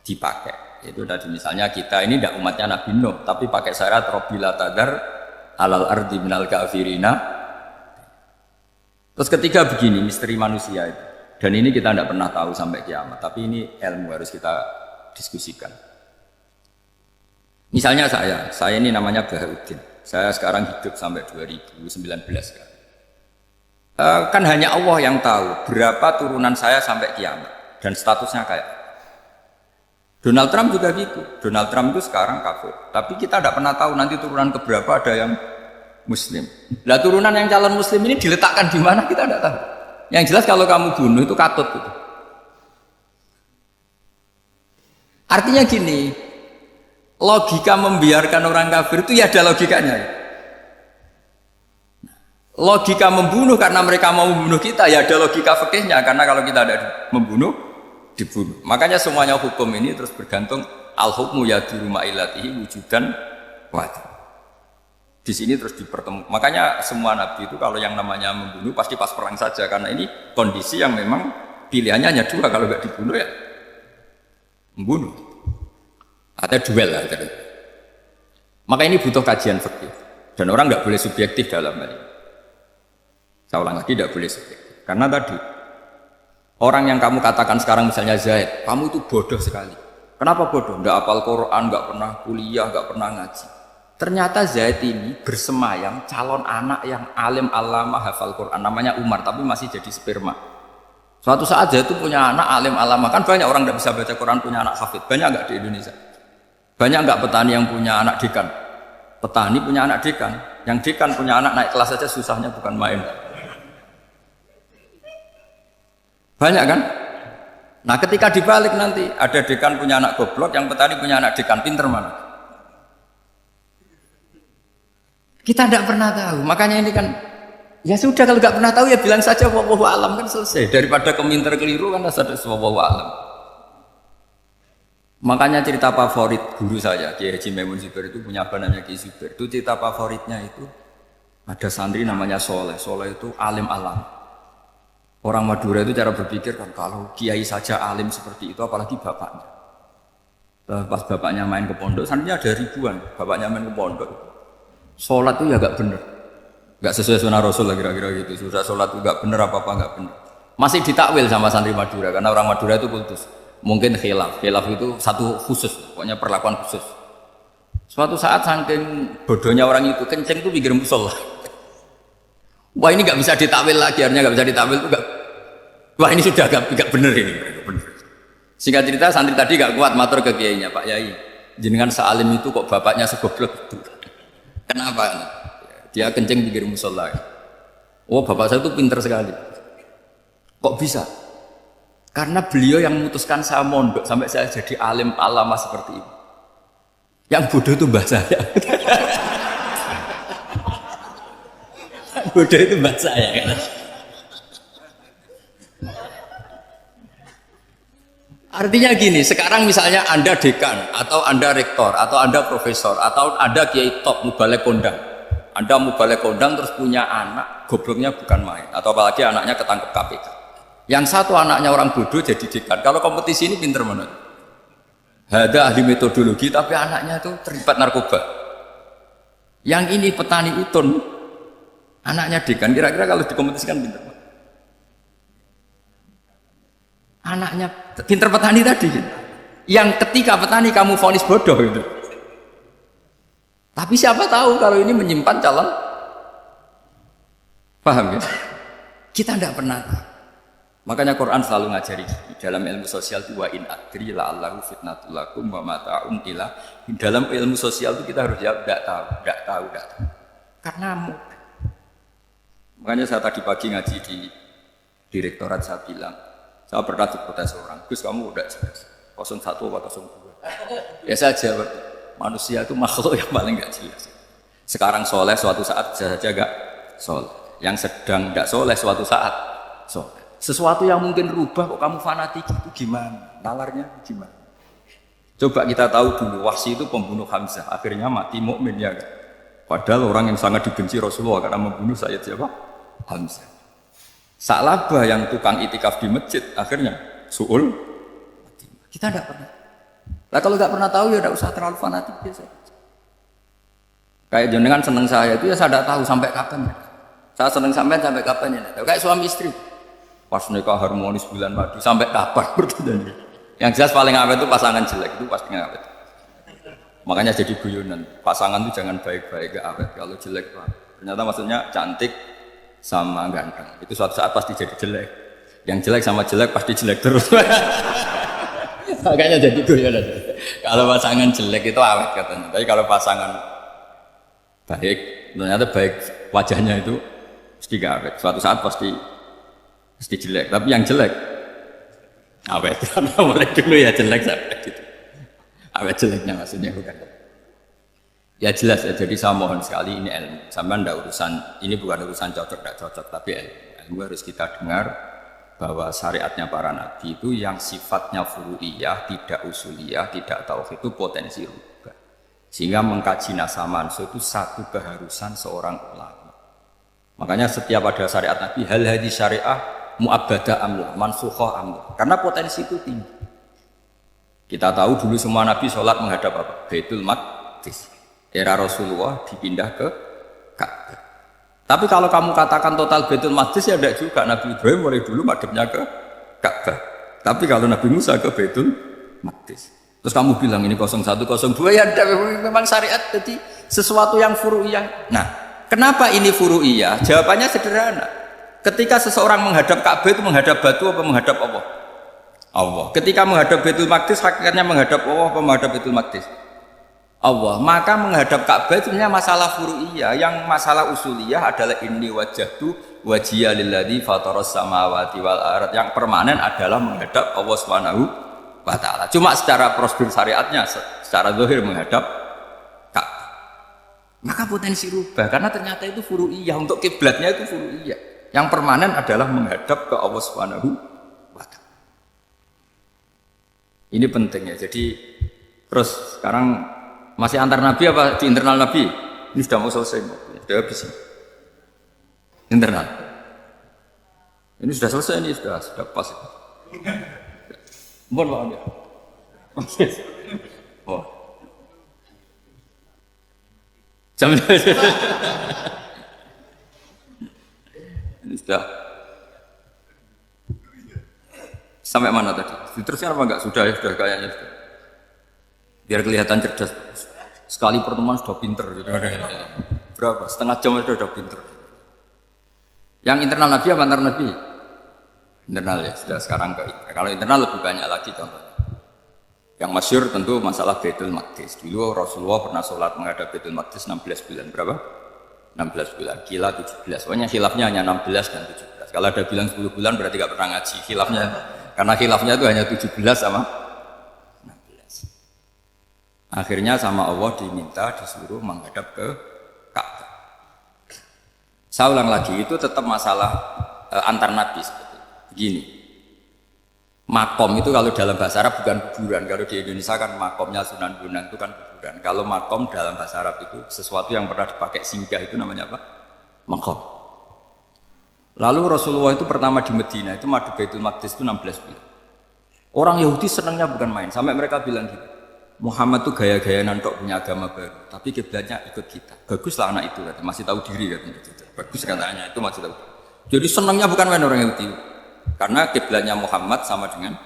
Speaker 2: dipakai. Itu tadi misalnya kita ini tidak umatnya Nabi Nuh, tapi pakai syariat Robbila tadar alal ardi minal kafirina. Terus ketiga begini, misteri manusia itu. Dan ini kita tidak pernah tahu sampai kiamat, tapi ini ilmu harus kita diskusikan. Misalnya saya ini namanya Baharudin. Saya sekarang hidup sampai 2019 kan. Kan hanya Allah yang tahu berapa turunan saya sampai kiamat dan statusnya kayak Donald Trump juga gitu. Donald Trump itu sekarang kafir, tapi kita tidak pernah tahu nanti turunan keberapa ada yang muslim. Nah turunan yang calon muslim ini diletakkan di mana kita tidak tahu. Yang jelas kalau kamu bunuh itu katut gitu. Artinya gini, logika membiarkan orang kafir itu ya ada logikanya. Logika membunuh karena mereka mau membunuh kita ya ada logika fikihnya, karena kalau kita ada membunuh dibunuh. Makanya semuanya hukum ini terus bergantung al-hukmu yaduru ma'ilatihi wujudan wajib. Di sini terus dipertemukan. Makanya semua nabi itu kalau yang namanya membunuh pasti pas perang saja, karena ini kondisi yang memang pilihannya hanya dua, kalau nggak dibunuh ya membunuh atau duel lah. Maka ini butuh kajian fikih dan orang nggak boleh subjektif dalam hal ini. Saya ulang lagi, tidak boleh subjektif. Karena tadi orang yang kamu katakan sekarang misalnya Zaid, kamu itu bodoh sekali. Kenapa bodoh? Nggak hafal Quran, nggak pernah kuliah, nggak pernah ngaji. Ternyata Zaid ini bersemayam calon anak yang alim alama hafal Quran, namanya Umar, tapi masih jadi sperma. Suatu saat Zaid itu punya anak alim alama, kan banyak orang nggak bisa baca Quran punya anak hafid, banyak nggak di Indonesia? Banyak nggak petani yang punya anak dekan? Petani punya anak dekan, yang dekan punya anak naik kelas saja susahnya bukan main. Banyak kan? Nah ketika dibalik nanti ada dekan punya anak goblok, yang petani punya anak dekan, pinter mana? Kita tidak pernah tahu. Makanya ini kan ya sudah, kalau nggak pernah tahu ya bilang saja wallahu alam, kan selesai. Daripada keminter keliru kan ada wallahu alam. Makanya cerita favorit guru saya Kiai Haji Maimun Zubair itu punya apa namanya Kiai Zubair. Itu cerita favoritnya itu ada santri namanya Soleh. Soleh itu alim alam. Orang Madura itu cara berpikir kan kalau kiai saja alim seperti itu, apalagi bapaknya. Pas bapaknya main ke pondok, santrinya ada ribuan. Bapaknya main ke pondok, sholat itu ya gak bener, gak sesuai sunnah Rasul lah kira-kira gitu. Sudah sholat itu gak bener, apa-apa gak bener. Masih ditakwil sama santri Madura, karena orang Madura itu kultus. Mungkin khilaf itu satu khusus, pokoknya perlakuan khusus. Suatu saat saking bodohnya orang itu, kenceng itu pikir musola. Wah ini nggak bisa ditakwil lagi, akhirnya nggak bisa ditakwil itu nggak. Wah ini sudah nggak bener ini, bener. Singkat cerita santri tadi nggak kuat matur ke kiainya, Pak Yai, jenengan sealim itu kok bapaknya segoblok itu. Kenapa? Dia kencing pikir musola. Oh bapak saya itu pinter sekali. Kok bisa? Karena beliau yang memutuskan saya mondok sampai saya jadi alim alama seperti ini. Yang bodoh itu mbah saya. Bodoh itu mbak saya kan. Artinya gini, sekarang misalnya Anda dekan atau Anda rektor atau Anda profesor atau Anda kiai top mubalek kondang. Anda mubalek kondang terus punya anak, gobloknya bukan main, atau apalagi anaknya ketangkep KPK. Yang satu anaknya orang bodoh jadi dekan. Kalau kompetisi ini pinter mana? Ada ahli metodologi tapi anaknya itu terlibat narkoba. Yang ini petani utun, anaknya dekan, kira-kira kalau dikompetisikan pinter. anaknya pinter petani tadi gitu. Yang ketika petani kamu vonis bodoh gitu. Tapi siapa tahu kalau ini menyimpan calon, paham ya? Kita tidak pernah tahu. Makanya Quran selalu ngajari dalam ilmu sosial itu wa in adri la'allahu fitnatul lakum wa mata'un ila. Dalam ilmu sosial itu kita harus jawab tidak tahu. Karena mudah. Makanya saya tadi pagi ngaji di direktorat, saya bilang, saya pernah diprotes orang, Gus kamu udah jelas 01 atau 02. Ya saya jawab, manusia itu makhluk yang paling gak jelas. Sekarang soleh suatu saat bisa saja gak soleh. Yang sedang gak soleh suatu saat soleh. Sesuatu yang mungkin rubah kok kamu fanatik itu gimana? Nalarnya gimana? Coba kita tahu dulu, Wahsy itu pembunuh Hamzah, akhirnya mati mukmin ya kan? Padahal orang yang sangat dibenci Rasulullah karena membunuh Sayyid siapa? Hamzah. Sa'labah yang tukang itikaf di masjid, akhirnya su'ul. Kita tidak pernah. Nah kalau nggak pernah tahu ya tidak usah terlalu fanatik biasa. Kayak jenengan seneng saya itu ya saya tidak tahu sampai kapan. Saya seneng sampai kapan ya? Kayak suami istri. Pas nikah harmonis bulan madu sampai kapan bertanya. Yang jelas paling awet itu pasangan jelek itu pasti awet. Makanya jadi guyonan. Pasangan itu jangan baik-baik gak awet. Kalau jelek ternyata maksudnya cantik sama ganteng. Itu suatu saat pasti jadi jelek. Yang jelek sama jelek pasti jelek terus. Makanya jadi guyonan. Kalau pasangan jelek itu awet katanya. Tapi kalau pasangan baik, ternyata baik wajahnya itu pasti gak awet. Suatu saat pasti jelek. Tapi yang jelek awet. Karena mulai dulu ya jelek sampai gitu. Awet jeleknya maksudnya bukan. Ya jelas ya. Jadi saya mohon sekali ini ilmu. Sampai ndak urusan ini bukan urusan cocok tidak cocok, tapi ilmu. Ilmu harus kita dengar bahwa syariatnya para nabi itu yang sifatnya furu'iyah, tidak usuliyah, tidak tauhid itu potensi rubah. Sehingga mengkaji nasab mansukh itu satu keharusan seorang ulama. Makanya setiap ada syariat nabi hal hadis syariah mu'abbadah amlah, mansukhah amlah. Karena potensi itu tinggi. Kita tahu dulu semua nabi sholat menghadap apa? Baitul Maqdis. Era Rasulullah dipindah ke Ka'bah. Tapi kalau kamu katakan total Baitul Maqdis ya tidak juga. Nabi Ibrahim mulai dulu madhabnya ke Ka'bah. Tapi kalau Nabi Musa ke Baitul Maqdis. Terus kamu bilang ini 01, 02 ya memang syariat jadi sesuatu yang furu'iyah. Nah, kenapa ini furu'iyah? Jawabannya sederhana. Ketika seseorang menghadap Ka'bah itu menghadap batu apa menghadap Allah? Allah. Ketika menghadap Baitul Maqdis hakikatnya menghadap Allah apa menghadap Baitul Maqdis? Allah. Maka menghadap Ka'bah itu sebenarnya masalah furu'iyah. Yang masalah usuliyah adalah inni wajjahtu wajhiya lilladzi fataras samawati wal ardh. Yang permanen adalah menghadap Allah Subhanahu wa taala. Cuma secara prosedur syariatnya secara zahir menghadap Ka'bah. Maka potensi rubah karena ternyata itu furu'iyah. Untuk kiblatnya itu furu'iyah. Yang permanen adalah menghadap ke Allah Subhanahu wa taala. Ini penting ya. Jadi terus sekarang masih antar nabi apa di internal nabi? Ini sudah mau selesai, sudah habis. Internal. Ini sudah selesai, ini sudah pas. Mohon maaf ya. Oh. Jam ini sudah. Sampai mana tadi? Diteruskan apa enggak? Sudah ya, sudah kayaknya sudah. Biar kelihatan cerdas. Sekali pertemuan sudah pinter. Berapa? Setengah jam sudah pinter. Yang internal nabi apa antar nabi? Internal ya, sudah sekarang ke internal. Kalau internal lebih banyak lagi contohnya. Yang masyhur tentu masalah Baitul Maqdis. Dulu Rasulullah pernah sholat menghadap Baitul Maqdis 16 bulan. Berapa? 16 bulan. Kila 17. Pokoknya khilafnya hanya 16 dan 17. Kalau ada bilang 10 bulan berarti gak pernah ngaji. Khilafnya, karena khilafnya itu hanya 17 sama 16. Akhirnya sama Allah diminta disuruh menghadap ke Ka'bah. Saya ulang lagi, itu tetap masalah antar nabi seperti itu. Begini, makom itu kalau dalam bahasa Arab bukan kuburan. Kalau di Indonesia kan makomnya Sunan Bonang itu kan kuburan. Kalau makom dalam bahasa Arab itu sesuatu yang pernah dipakai singgah itu namanya apa? Makom. Lalu Rasulullah itu pertama di Medina itu madu Baitul Maqdis itu 16 bulan. Orang Yahudi senangnya bukan main, sampai mereka bilang gitu. Muhammad tuh gaya-gaya nantok punya agama baru, tapi kiblatnya ikut kita. Baguslah anak itu, masih tahu diri katanya. Bagus katanya itu masih tahu. Jadi senangnya bukan main orang Yahudi. Karena kiblatnya Muhammad sama dengan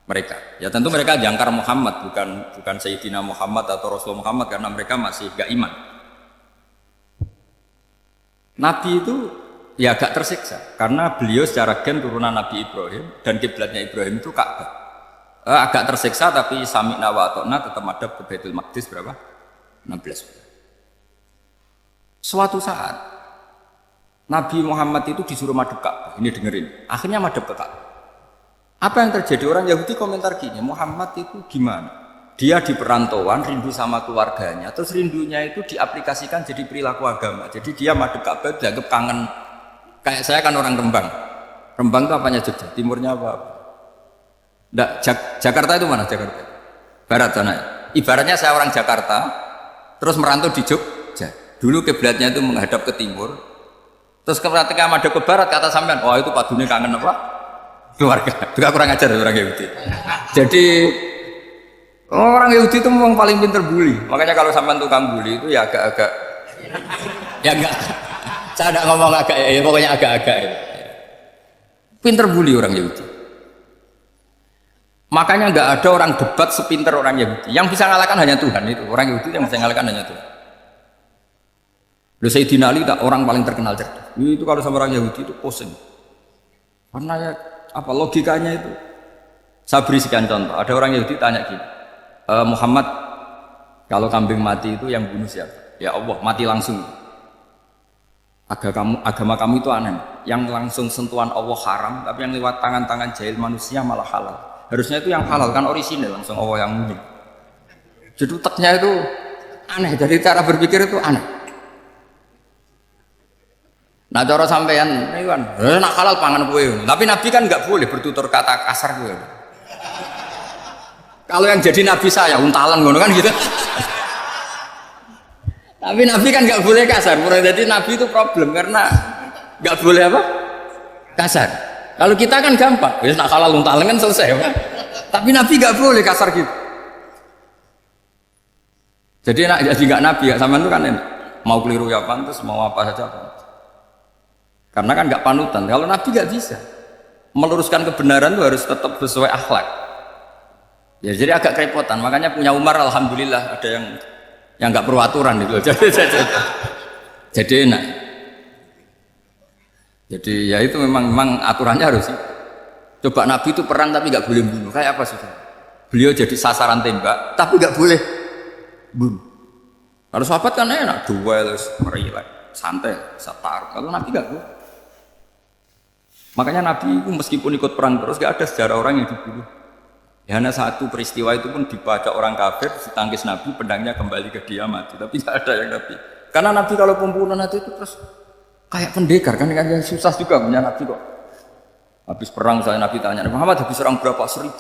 Speaker 2: mereka. Ya tentu mereka jangkar Muhammad, bukan Sayyidina Muhammad atau Rasul Muhammad karena mereka masih gak iman. Nabi itu ya agak tersiksa karena beliau secara gen turunan Nabi Ibrahim dan kiblatnya Ibrahim itu Ka'bah. Agak tersiksa tapi sami'na wa ata'na tetap madhab ke Baitul Maqdis berapa? 16. Suatu saat Nabi Muhammad itu disuruh madhab Ka'bah. Ini dengerin. Akhirnya madhab ke Ka'bah. Apa yang terjadi? Orang Yahudi komentar gini, Muhammad itu gimana? Dia di perantauan, rindu sama keluarganya, terus rindunya itu diaplikasikan jadi perilaku agama. Jadi dia madhep Ka'bah dianggap kangen. Kayak saya kan orang Rembang. Rembang itu apanya Jogja? Timurnya apa? Nggak, Jakarta itu mana Jakarta? Barat sana. Ibaratnya saya orang Jakarta, terus merantau di Jogja. Dulu kiblatnya itu menghadap ke timur. Terus ketika madhep ke barat, kata sampean, wah itu padunya kangen apa? Keluarga. Juga kurang ajar orang Yahudi. Jadi orang Yahudi itu memang paling pinter bully. Makanya kalau sampean tukang bully itu ya agak-agak ya enggak. Saya enggak ngomong agak ya, pokoknya agak-agak ya. Pinter bully orang Yahudi. Makanya enggak ada orang debat sepinter orang Yahudi. Yang bisa ngalahkan hanya Tuhan itu. Orang Yahudi yang bisa ngalahkan hanya Tuhan. Lalu Sayyidina Ali orang paling terkenal cerdas. Itu kalau sama orang Yahudi itu pusing. Karena ya apa logikanya itu? Saya beri sekian contoh. Ada orang Yahudi tanya gini, Muhammad, kalau kambing mati itu yang bunuh siapa? Ya Allah, mati langsung. Agama kamu itu aneh. Yang langsung sentuhan Allah haram, tapi yang lewat tangan-tangan jahil manusia malah halal. Harusnya itu yang halal kan orisinil, langsung Allah yang bunuh. Jadi utaknya itu aneh. Jadi cara berpikir itu aneh. Nah cara sampean, ini kan, nak halal pangan kue. Tapi Nabi kan nggak boleh bertutur kata kasar kue. Kalau yang jadi Nabi saya, untalan ngono kan gitu. Tapi Nabi kan nggak boleh kasar. Jadi Nabi itu problem karena nggak boleh apa? Kasar. Kalau kita kan gampang, ya nak halal untalan kan selesai. Kan? Tapi Nabi nggak boleh kasar gitu. Jadi nggak Nabi, ya sama itu kan mau keliru ya pantas, mau apa saja pantas. Karena kan nggak panutan. Kalau Nabi nggak bisa meluruskan kebenaran itu harus tetap sesuai akhlak. Ya jadi agak kerepotan. Makanya punya Umar alhamdulillah ada yang nggak perlu aturan gitu. Jadi enak. Jadi ya itu memang aturannya harus. Coba Nabi itu perang tapi nggak boleh bunuh. Kayak apa sudah? Beliau jadi sasaran tembak tapi nggak boleh bunuh. Kalau sahabat kan enak, duel, merilah, santai, satar. Kalau Nabi nggak boleh. Makanya Nabi itu meskipun ikut perang terus gak ada sejarah orang yang dibunuh. Ya, hanya satu peristiwa itu pun dibaca orang kafir, ditangkis Nabi, pedangnya kembali ke dia mati. Tapi gak ada yang Nabi. Karena Nabi kalau pembunuhan itu terus kayak pendekar kan yang susah juga punya Nabi kok. Habis perang saya Nabi tanya, Muhammad habis serang berapa? 1000.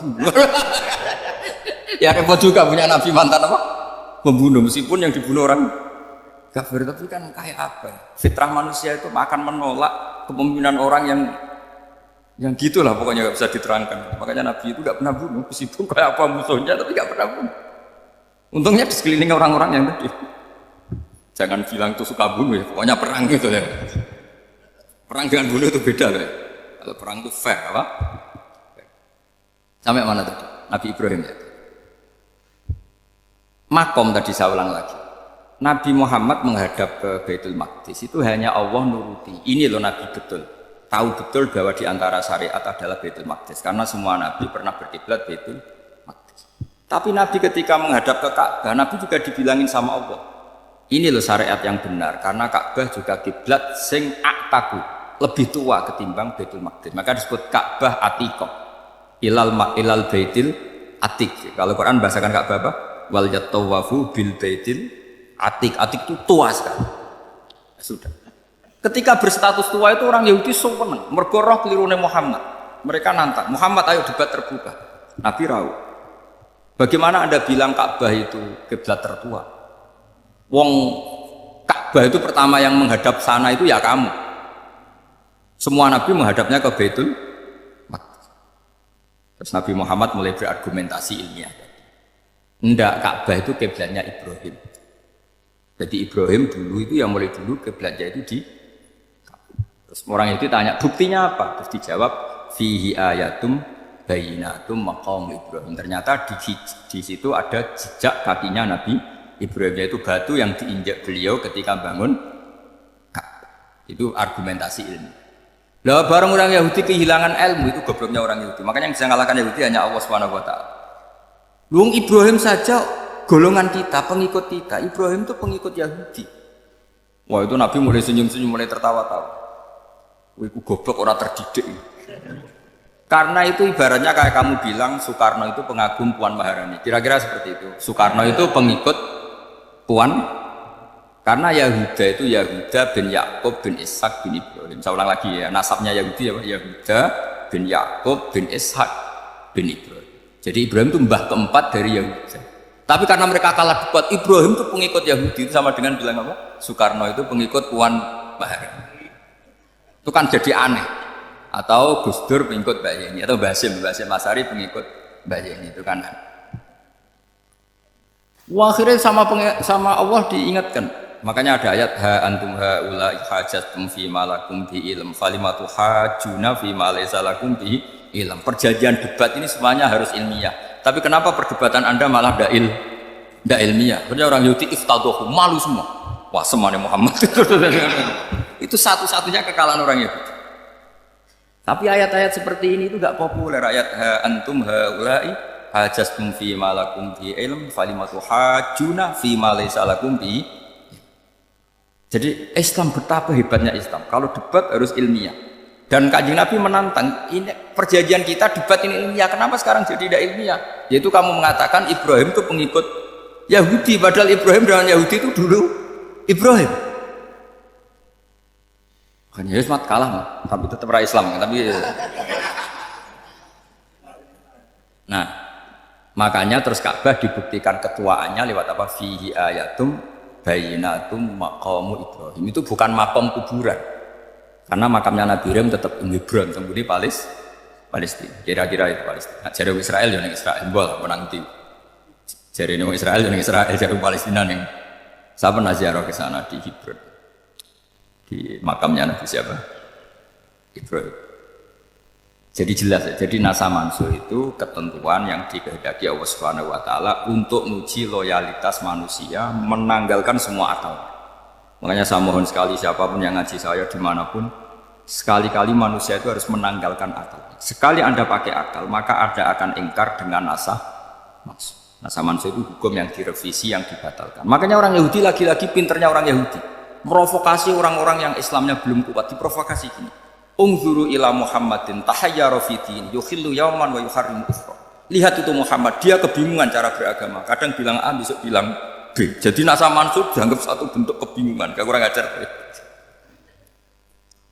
Speaker 2: Ya repot juga punya Nabi mantan apa? Pembunuh meskipun yang dibunuh orang kafir. Tapi kan kayak apa? Fitrah manusia itu akan menolak kepemimpinan orang yang gitulah pokoknya nggak bisa diterangkan. Makanya Nabi itu nggak pernah bunuh, meskipun kayak apa musuhnya tapi nggak pernah bunuh. Untungnya di sekeliling orang-orang yang tadi. Jangan bilang itu suka bunuh ya, pokoknya perang gitu ya. Perang dengan bunuh itu beda ya. Kalau perang itu fair apa? Sampai mana tadi? Nabi Ibrahim ya. Makom tadi saya ulang lagi. Nabi Muhammad menghadap ke Baitul Maqdis itu hanya Allah nuruti. Ini loh Nabi betul. Tahu betul bahwa di antara syariat adalah Baitul Maqdis karena semua Nabi pernah berkiblat Baitul Maqdis. Tapi Nabi ketika menghadap ke Ka'bah, Nabi juga dibilangin sama Allah. Ini loh syariat yang benar karena Ka'bah juga kiblat sing aktaku, lebih tua ketimbang Baitul Maqdis. Maka disebut Ka'bah Atiqah. Ilal Baitil Atiq. Kalau Quran bahasakan Ka'bah apa? Wal yatawafu bil Baitil Atiq. Atiq itu tua sekali. Sudah. Ketika berstatus tua itu orang Yahudi seneng, mergo roh kelirune Muhammad. Mereka nantang, Muhammad ayo debat terbuka. Nabi rawu. Bagaimana Anda bilang Ka'bah itu kiblat tertua? Wong Ka'bah itu pertama yang menghadap sana itu ya kamu. Semua Nabi menghadapnya ke Baitul Maqdis. Terus Nabi Muhammad mulai berargumentasi ilmiah. Enggak, Ka'bah itu kiblatnya Ibrahim. Jadi Ibrahim dulu itu yang mulai dulu kiblatnya itu di. Terus orang itu tanya buktinya apa? Terus dijawab Fihi ayatum bayyinatum maqam Ibrahim. Ternyata di situ ada jejak kakinya Nabi Ibrahim, yaitu batu yang diinjak beliau ketika bangun Ka'bah. Itu argumentasi ilmu. Lah barang orang Yahudi kehilangan ilmu, itu gobloknya orang Yahudi. Makanya yang bisa mengalahkan Yahudi hanya Allah Subhanahu wa taala. Luang Ibrahim saja golongan kita, pengikut kita. Ibrahim itu pengikut Yahudi. Wah, itu Nabi mulai senyum-senyum, mulai tertawa-tawa. Wah, itu goblok, orang terdidik. Karena itu ibaratnya kayak kamu bilang Soekarno itu pengagum Puan Maharani. Kira-kira seperti itu. Soekarno itu pengikut Puan. Karena Yahuda itu Yahuda bin Yakub bin Ishak bin Ibrahim. Saya ulang lagi ya, nasabnya Yahudi ya, Yahuda bin Yakub bin Ishak bin Ibrahim. Jadi Ibrahim itu mbah keempat dari Yahuda. Tapi karena mereka kalah debat, Ibrahim itu pengikut Yahudi, itu sama dengan bilang apa? Soekarno itu pengikut Puan Maharani. Itu kan jadi aneh. Atau Gus Dur pengikut Mbak Yeni, atau Basim Asari pengikut Mbak Yeni, itu kan aneh. Wah, akhirnya sama Allah diingatkan. Makanya ada ayat ha antum haula hajatum fi malakum bi ilm falimatu hajuna fi ma laysa lakum bi ilm. Perjanjian debat ini semuanya harus ilmiah. Tapi kenapa perdebatan Anda malah ndak ilmiah? Karena orang Yahudi iftadohu, malu semua. Wah, semuanya Muhammad. Itu satu-satunya kekalahan orang Yahudi. Tapi ayat-ayat seperti ini itu enggak populer. Ayat ha antum haula hajatum fi malakum bi ilm falimatu hajuna fi ma laysa lakum bi. Jadi Islam, betapa hebatnya Islam. Kalau debat harus ilmiah. Dan Kanjeng Nabi menantang, ini perjanjian kita debat ini ilmiah. Kenapa sekarang jadi tidak ilmiah? Yaitu kamu mengatakan Ibrahim itu pengikut Yahudi, padahal Ibrahim dengan Yahudi itu dulu Ibrahim. Kan Yesus mat kalah, tapi tetap ra Islam. Tapi nah, makanya terus Ka'bah dibuktikan ketuaannya lewat apa? Fihi ayatum bayyinatum maqamu Ibrahim. Itu bukan makam kuburan, karena makamnya Nabi Ibrahim tetap di Hebron, di Palestina. Kira-kira itu Palestina. Jari Israel yang Israel, boleh menang di. Jari Israel yang Israel, jari Palestina yang. Saya pernah ziarah ke sana di Hebron, di makamnya Nabi siapa? Ibrahim. Jadi jelas, jadi nasa mansuh itu ketentuan yang dikehendaki Allah Subhanahu wa taala untuk menguji loyalitas manusia, menanggalkan semua akal. Makanya saya mohon sekali siapapun yang ngaji saya dimanapun, sekali-kali manusia itu harus menanggalkan akal. Sekali Anda pakai akal, maka Anda akan ingkar dengan nasa mansuh. Nasa mansuh itu hukum yang direvisi, yang dibatalkan. Makanya orang Yahudi lagi-lagi pinternya orang Yahudi, provokasi orang-orang yang Islamnya belum kuat, diprovokasi gini. Unzuru ila Muhammadin tahayyara fi din yukhillu yauman wa yuharrimu ukhra. Lihat itu Muhammad, dia kebingungan cara beragama. Kadang bilang A, besok bilang B. Jadi nasa mansub dianggap satu bentuk kebingungan, kayak kurang ajar.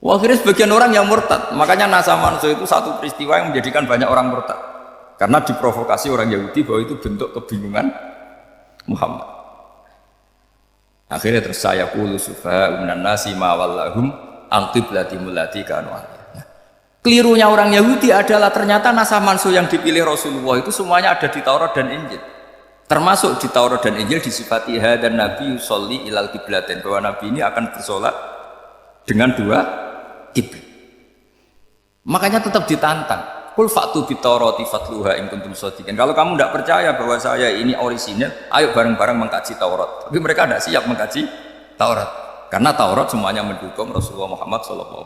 Speaker 2: Wah, akhirnya sebagian orang yang murtad. Makanya nasa mansub itu satu peristiwa yang menjadikan banyak orang murtad. Karena diprovokasi orang Yahudi bahwa itu bentuk kebingungan Muhammad. Akhirnya terus saya qulu sufaha minan nasi ma wallahum al-qiblati mulati kanu alaiha. Kelirunya orang Yahudi adalah ternyata nasa mansuh yang dipilih Rasulullah itu semuanya ada di Taurat dan Injil. Termasuk di Taurat dan Injil disifati dan Nabi yusolli ilal qiblatin, bahwa Nabi ini akan bersolat dengan dua kiblat. Makanya tetap ditantang. Qul fa'tu bit-taurati fatluha in kuntum shadiqin. Kalau kamu tidak percaya bahwa saya ini orisinil, ayo bareng-bareng mengkaji Taurat. Tapi mereka tidak siap mengkaji Taurat. Karena Taurat semuanya mendukung Rasulullah Muhammad SAW.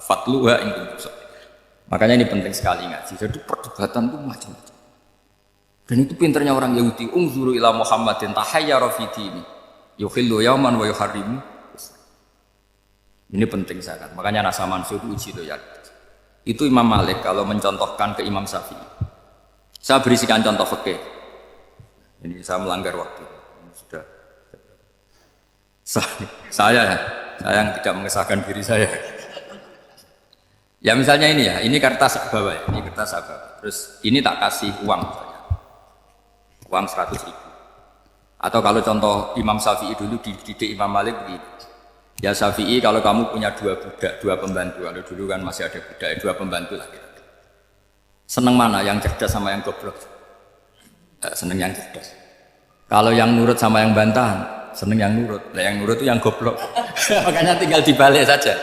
Speaker 2: Fatluha in kuntum shadiqin. Makanya ini penting sekali ngaji. Jadi perdebatan itu macam-macam. Dan itu pinternya orang Yahudi. Unzuru ila Muhammadin tahayyara fi dini yukhillu yauman wa yuharrimu. Ini penting sangat. Makanya nasa mansuh itu uji loyalitas. Itu Imam Malik kalau mencontohkan ke Imam Syafi'i. Saya berisikan contoh fikih. Ini saya melanggar waktu. Sudah. Saya yang tidak mengesahkan diri saya. Ya misalnya ini ya, ini kertas bawah ya, ini kertas bawah. Terus ini tak kasih uang misalnya. Uang 100.000. Atau kalau contoh Imam Syafi'i dulu dididik Imam Malik begini. Ya Syafi'i, kalau kamu punya dua budak, dua pembantu, kalau dulu kan masih ada budak, dua pembantu lah gitu. Seneng mana, yang cerdas sama yang goblok? Seneng yang cerdas. Kalau yang nurut sama yang bantahan, seneng yang nurut. Nah yang nurut itu yang goblok. Makanya tinggal dibalik saja.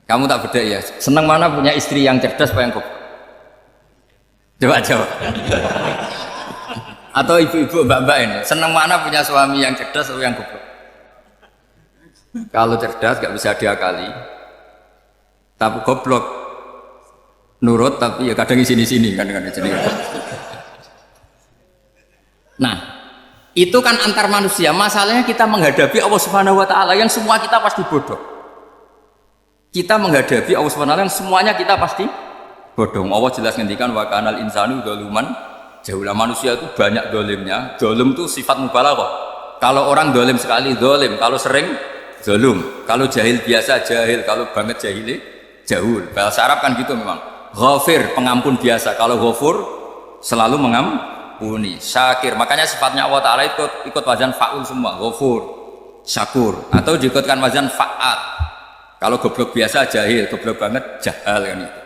Speaker 2: Kamu tak beda ya. Senang mana punya istri yang cerdas apa yang goblok? Coba jawab. Atau ibu-ibu mbak-mbak ini, senang mana punya suami yang cerdas atau yang goblok? Kalau cerdas gak bisa diakali, tapi goblok nurut tapi ya kadang di sini kan di sini. Nah, itu kan antar manusia. Masalahnya kita menghadapi Allah Subhanahu wa taala yang semua kita pasti bodoh. Kita menghadapi Allah Subhanahu wa taala yang semuanya kita pasti bodoh. Allah jelas ngendikan wa kanal insanu dzaluman jauhlah, manusia itu banyak dolimnya. Dolim itu sifat mubalaghah. Kalau orang dolim sekali dolim, kalau sering dolim, kalau jahil biasa jahil, kalau banget jahili jahul. Bahasa Arab kan gitu memang. Ghafir pengampun biasa, kalau ghafur selalu mengampuni. Syakir, makanya sifatnya Allah Ta'ala ikut wazan fa'ul semua. Ghafur, syakur, atau diikutkan wazan fa'al. Kalau goblok biasa jahil, goblok banget jahal kan itu.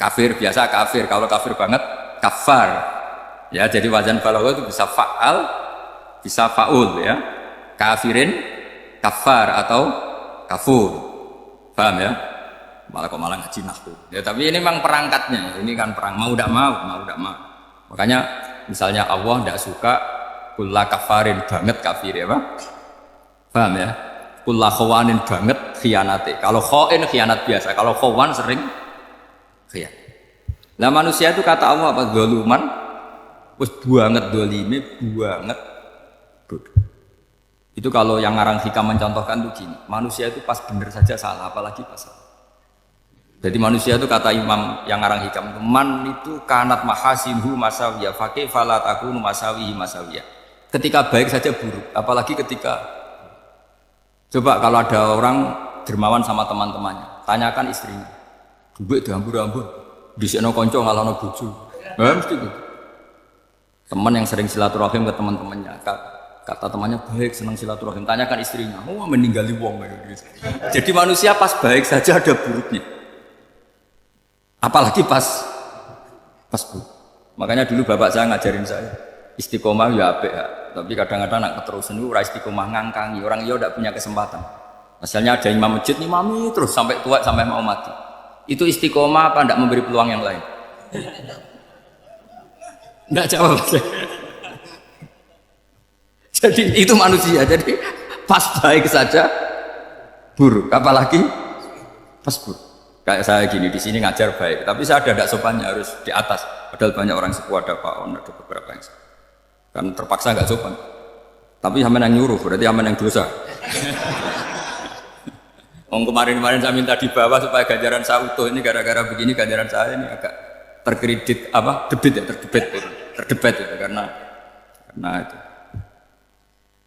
Speaker 2: Kafir biasa kafir, kalau kafir banget kafar. Ya, jadi wazan balagha itu bisa fa'al, bisa fa'ul ya. Kafirin, kafar atau kafur. Paham ya? Malah ngaji nahwu. Ya, tapi ini memang perangkatnya. Ini kan perang mau tidak mau. Makanya misalnya Allah tidak suka kulla kafarin banget kafir ya, Pak. Paham ya? Kulla khawanin banget khianate. Kalau khain khianat biasa, kalau khawan sering khianat. Nah, manusia itu kata Allah apa? Zaluman, wis banget dolime, banget bodoh. Itu kalau yang ngarang hikam mencontohkan tuh gini, manusia itu pas bener saja salah, apalagi pas salah. Jadi manusia itu kata imam yang ngarang hikam itu, man itu kanat mahasinhu masawiyah, fakih falat akunu masawihi masawiyah. Ketika baik saja buruk, apalagi ketika, coba kalau ada orang dermawan sama teman-temannya, tanyakan istrinya, duit diambur-ambur, disekno konco ngalahno bojo. Mesti gitu. Teman yang sering silaturahim ke teman-temannya, kata temannya baik, senang silaturahim, tanyakan istrinya, oh meninggali wong gitu. Jadi manusia pas baik saja ada buruknya. Apalagi pas buruk. Makanya dulu bapak saya ngajarin saya istiqomah ya apik ya. Tapi kadang-kadang nak keterusan itu istiqomah ngangkangi orang dia tidak punya kesempatan. Misalnya ada imam masjid nih mami terus sampai tua sampai mau mati. Itu istiqomah apa tidak memberi peluang yang lain? Tidak jawab. Jadi itu manusia. Jadi pas baik saja buruk. Apalagi pas buruk. Kayak saya gini di sini ngajar baik, tapi saya ada tidak sopannya harus di atas. Padahal banyak orang sepuh ada Pak On, ada beberapa yang kan terpaksa nggak sopan. Tapi sama yang nyuruh, berarti sama yang dosa. Kemarin saya minta di bawah supaya ganjaran saya utuh, ini gara-gara begini ganjaran saya ini agak terkredit apa terdebat itu karena itu.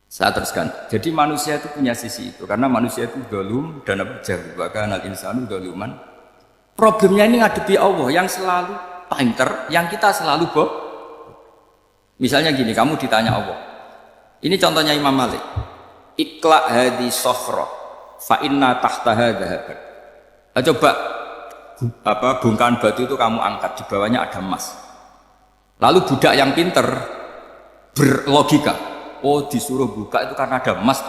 Speaker 2: Saya teruskan. Jadi manusia itu punya sisi itu karena manusia itu dzalum dan jahil. Bahkan al-insanu dzaluman. Problemnya ini ngadepi Allah yang selalu pinter, yang kita selalu bohong. Misalnya gini, kamu ditanya Allah. Ini contohnya Imam Malik. Ikla hadi sokhra fa inna tahtaha dhahaban. Coba bongkahan batu itu kamu angkat, di bawahnya ada emas. Lalu budak yang pinter berlogika, oh disuruh buka itu karena ada emas.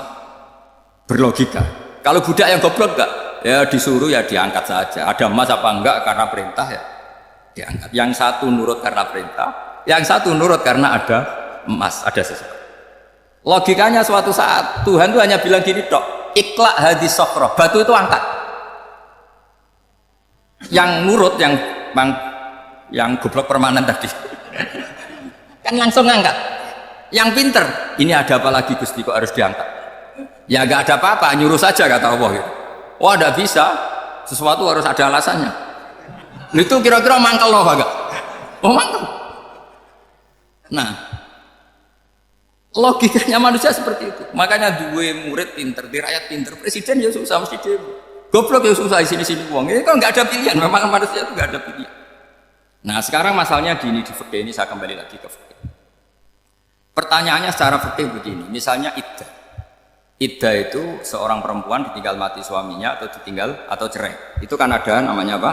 Speaker 2: Berlogika. Kalau budak yang goblok enggak, ya disuruh ya diangkat saja. Ada emas apa enggak karena perintah ya diangkat. Yang satu nurut karena perintah, yang satu nurut karena ada emas, ada sesuatu. Logikanya suatu saat Tuhan itu hanya bilang gini tok, ikhla hadis sokro, batu itu angkat. Yang nurut yang goblok permanen tadi kan langsung angkat. Yang pinter, ini ada apa lagi Gusti kok harus diangkat? Ya gak ada apa-apa, nyuruh saja kata Allah gitu. Oh tidak bisa, sesuatu harus ada alasannya. Itu kira-kira mangkel loh agak. Oh mangkel. Nah, logikanya manusia seperti itu. Makanya dua murid pinter, di rakyat pinter, presiden ya susah mesti dia. Goblok ya susah di sini uang. Ini kan nggak ada pilihan. Memang manusia itu nggak ada pilihan. Nah sekarang masalahnya gini di fikih ini, saya kembali lagi ke fikih. Pertanyaannya secara fikih begini, misalnya iddah. Iddah itu seorang perempuan ditinggal mati suaminya atau ditinggal atau cerai. Itu kan ada namanya apa?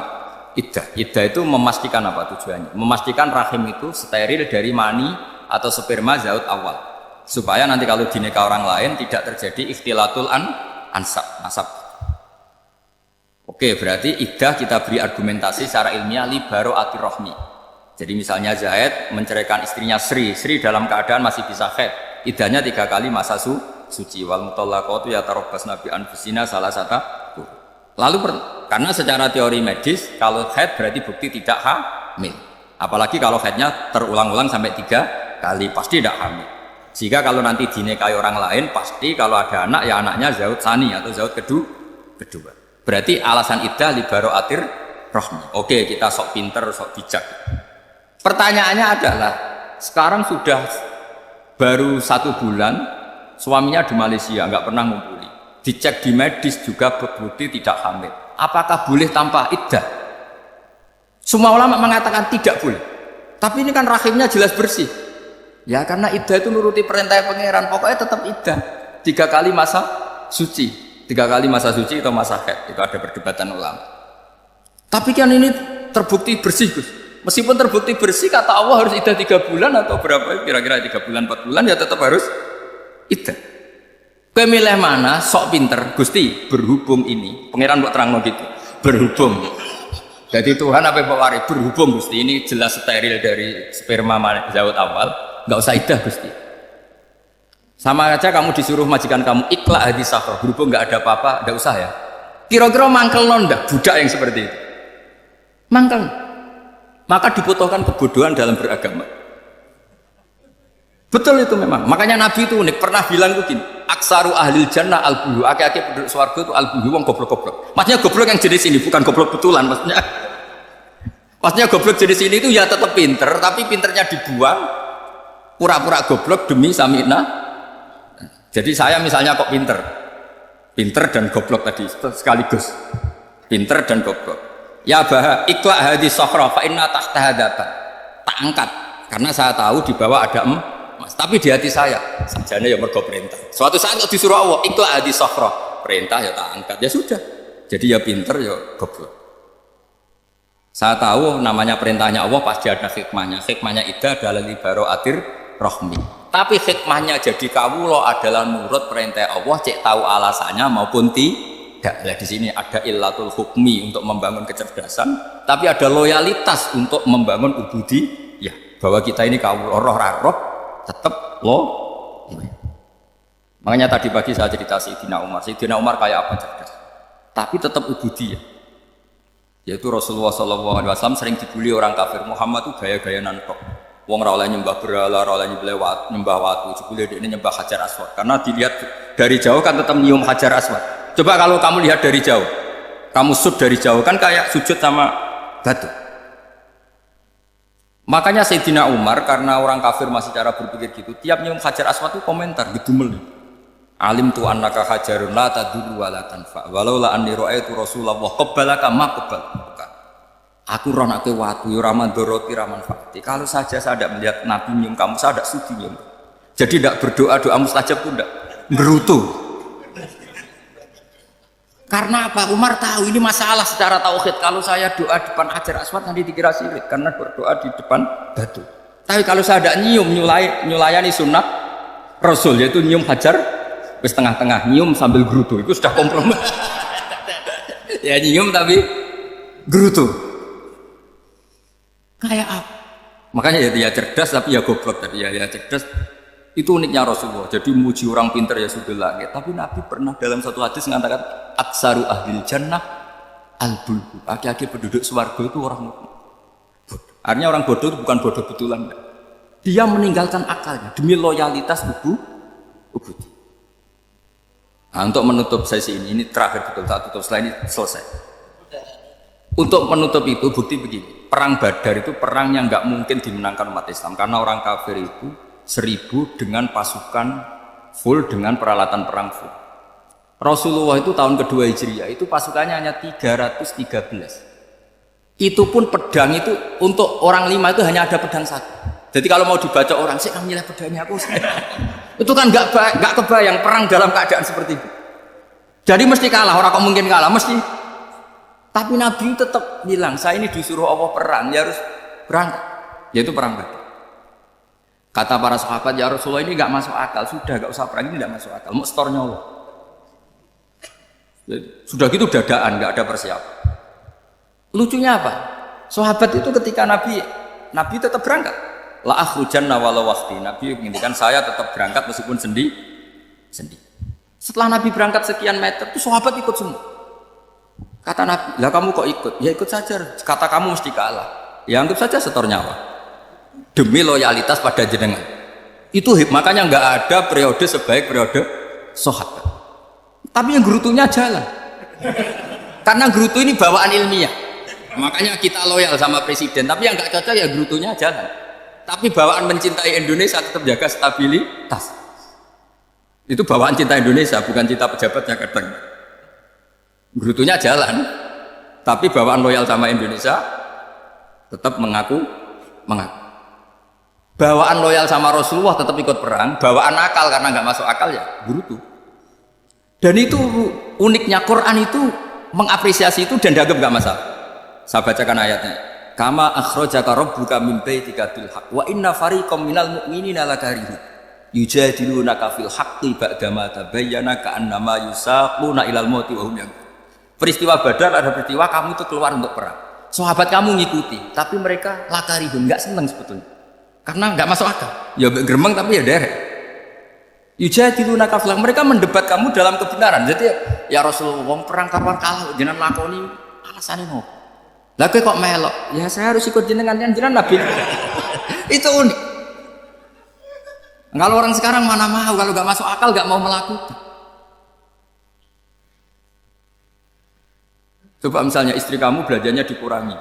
Speaker 2: Iddah. Iddah itu memastikan apa tujuannya? Memastikan rahim itu steril dari mani atau sperma zaut awal. Supaya nanti kalau dinikah orang lain tidak terjadi ikhtilatul ansab, nasab. Oke, berarti iddah kita beri argumentasi secara ilmiah li baro'atir rahmi. Jadi misalnya Zaid menceraikan istrinya Sri dalam keadaan masih bisa haid. Iddahnya 3 kali masa suci. Wal mutallaqatu yatarabbasna bi anfusina salah satu. Lalu karena secara teori medis kalau haid berarti bukti tidak hamil. Apalagi kalau haidnya terulang-ulang sampai 3 kali pasti tidak hamil. Sehingga kalau nanti dinikahi orang lain pasti kalau ada anak ya anaknya zaud sani atau zaud kedua. Berarti alasan iddah li baro'atir rahmi. Oke, kita sok pinter, sok bijak. Pertanyaannya adalah sekarang sudah baru 1 bulan suaminya di Malaysia nggak pernah ngumpuli. Dicek di medis juga berbukti tidak hamil. Apakah boleh tanpa iddah? Semua ulama mengatakan tidak boleh. Tapi ini kan rahimnya jelas bersih. Ya karena iddah itu nuruti perintah pangeran. Pokoknya tetap iddah. 3 kali masa suci. 3 kali masa suci atau masa haid. Itu ada perdebatan ulama. Tapi kan ini terbukti bersih, Gus. Meskipun terbukti bersih, kata Allah harus iddah 3 bulan atau berapa? Kira-kira 3 bulan, 4 bulan ya tetap harus iddah. Pemilih mana sok pinter Gusti berhubung ini pangeran buat terang gitu berhubung jadi Tuhan apa Pak Wari berhubung Gusti ini jelas steril dari sperma zaud awal nggak usah iddah Gusti sama aja kamu disuruh majikan kamu ikhla hadis sahroh berhubung nggak ada apa-apa nggak usah ya kira-kira mangkel nondak budak yang seperti itu mangkel maka dibutuhkan kebodohan dalam beragama. Betul itu memang. Makanya Nabi itu unik pernah bilang begini, aksaru ahlil jannah al-buhu. Aki-aki penduduk swarga itu al-buhu wong goblok-goblok. Maksudnya goblok yang jenis ini bukan goblok betulan maksudnya. Maksudnya goblok jenis ini itu ya tetap pinter, tapi pinternya dibuang pura-pura goblok demi samina. Jadi saya misalnya kok pinter dan goblok tadi sekaligus. Pinter dan goblok. Ya bah ikhla hadis sahra fa inna tahta hadatan. Tak angkat karena saya tahu di bawah ada Mas, tapi di hati saya sajane ya mergo perintah. Suatu saat kok disuruh Allah ikhla hadis sahra, perintah ya tak angkat. Ya sudah. Jadi ya pinter ya goblok. Saya tahu namanya perintahnya Allah pasti ada hikmahnya. Hikmahnya iddah adalah li baro'atir rahmi. Tapi hikmahnya jadi kawula adalah nurut perintah Allah, cek tahu alasannya maupun tidak. Nah, di sini ada illatul hukmi untuk membangun kecerdasan, tapi ada loyalitas untuk membangun ubudi. Ya, bahwa kita ini kawula roh tetap makanya tadi pagi saya cerita Sayyidina Umar kayak apa cerdas tapi tetap ubudiyah yaitu Rasulullah SAW sering dibully orang kafir Muhammad itu gaya-gaya nantok wong ora oleh nyembah berhala, ora oleh nyembah watu jebule ini nyembah Hajar Aswad karena dilihat dari jauh kan tetap nyium Hajar Aswad coba kalau kamu lihat dari jauh kamu sujud dari jauh kan kayak sujud sama batu. Makanya Sayyidina Umar karena orang kafir masih cara berpikir gitu, tiap nyium Hajar Aswad itu komentar, gedumel. Alim tu annaka hajarun la tadurru wa la tanfa. Walau la anni ra'aitu Rasulullah qabbalaka ma qabbalaka. Aku ronake watu ya ora mandoroti ra manfaati. Kalau saja saya tidak melihat Nabi nyium kamu, saya tidak sudi nyium. Jadi tidak berdoa doa mustajab pun tidak berutuh. Karena apa? Umar tahu ini masalah secara tauhid. Kalau saya doa depan Hajar Aswad nanti dikira syirik karena berdoa di depan batu. Tapi kalau saya tidak nyium nyulayani sunnah Rasul yaitu nyium Hajar ke tengah-tengah nyium sambil gerutu itu sudah kompromi. Ya nyium tapi gerutu. Kayak apa? Makanya ya cerdas tapi ya goblok tadi ya cerdas. Itu uniknya Rasulullah. Jadi muji orang pintar ya sudah langit. Tapi Nabi pernah dalam satu hadis mengatakan aksaru ahlil jannah al-bulbu. Aki-aki penduduk swarga itu orang bodoh. Artinya orang bodoh itu bukan bodoh betulan. Dia meninggalkan akalnya demi loyalitas ubudi. Nah, untuk menutup sesi ini terakhir betul tak tutup setelah ini selesai. Untuk menutup itu bukti begini. Perang Badar itu perang yang nggak mungkin dimenangkan umat Islam karena orang kafir itu 1000 dengan pasukan full dengan peralatan perang full. Rasulullah itu tahun kedua Hijriah itu pasukannya hanya 313. Itu pun pedang itu untuk orang 5 itu hanya ada pedang 1. Jadi kalau mau dibaca orang sih kamu milih pedangnya aku. Itu kan nggak kebayang perang dalam keadaan seperti itu. Jadi mesti kalah orang kok mungkin kalah mesti. Tapi Nabi tetap bilang saya ini disuruh Allah perang ya harus berangkat. Yaitu perang Badar. Kata para sahabat, ya Rasulullah ini nggak masuk akal, sudah nggak usah perang ini nggak masuk akal, mau stornya Allah. Sudah gitu dadaan, nggak ada persiapan. Lucunya apa? Sahabat itu ketika Nabi tetap berangkat. La akhrujanna walau waqti. Nabi menginginkan saya tetap berangkat meskipun sendi. Setelah Nabi berangkat sekian meter, itu sahabat ikut semua. Kata Nabi, lah kamu kok ikut? Ya ikut saja. Kata kamu mesti kalah. Ya anggap saja setor nyawa. Demi loyalitas pada jenengan. Itu makanya nggak ada periode sebaik periode sahabat. Tapi yang gerutunya jalan. Karena gerutu ini bawaan ilmiah. Makanya kita loyal sama presiden. Tapi yang nggak cocok ya gerutunya jalan. Tapi bawaan mencintai Indonesia tetap jaga stabilitas. Itu bawaan cinta Indonesia, bukan cinta pejabatnya kadang. Gerutunya jalan, tapi bawaan loyal sama Indonesia tetap mengaku. Bawaan loyal sama Rasulullah tetap ikut perang, bawaan akal karena nggak masuk akal ya gerutu. Dan itu uniknya Quran itu mengapresiasi itu dan dianggap nggak masalah. Saya bacakan ayatnya. Kama akhrajaka rabbuka min baitika bil haqq wa inna fariqam minal mu'minina lakarihun yujadilunaka fil haqqi ba'dama tabayyana ka'annama yusaquna ilal mauti wa hum yanzurun. Peristiwa Badar ada peristiwa kamu itu keluar untuk perang. Sahabat kamu ngikuti, tapi mereka lakarihun, nggak senang sebetulnya. Karena nggak masuk akal. Ya geremeng tapi ya derek. Yujadilunaka fil haqq, mereka mendebat kamu dalam kebenaran. Jadi ya Rasulullah wong perang kapan kalah jenengan lakoni alasane nopo? Lah kok melok? Ya saya harus ikut jenengan Nabi. Itu unik. Kalau orang sekarang mana mau, kalau nggak masuk akal nggak mau melakukan. Coba misalnya istri kamu belajarnya dikurangi,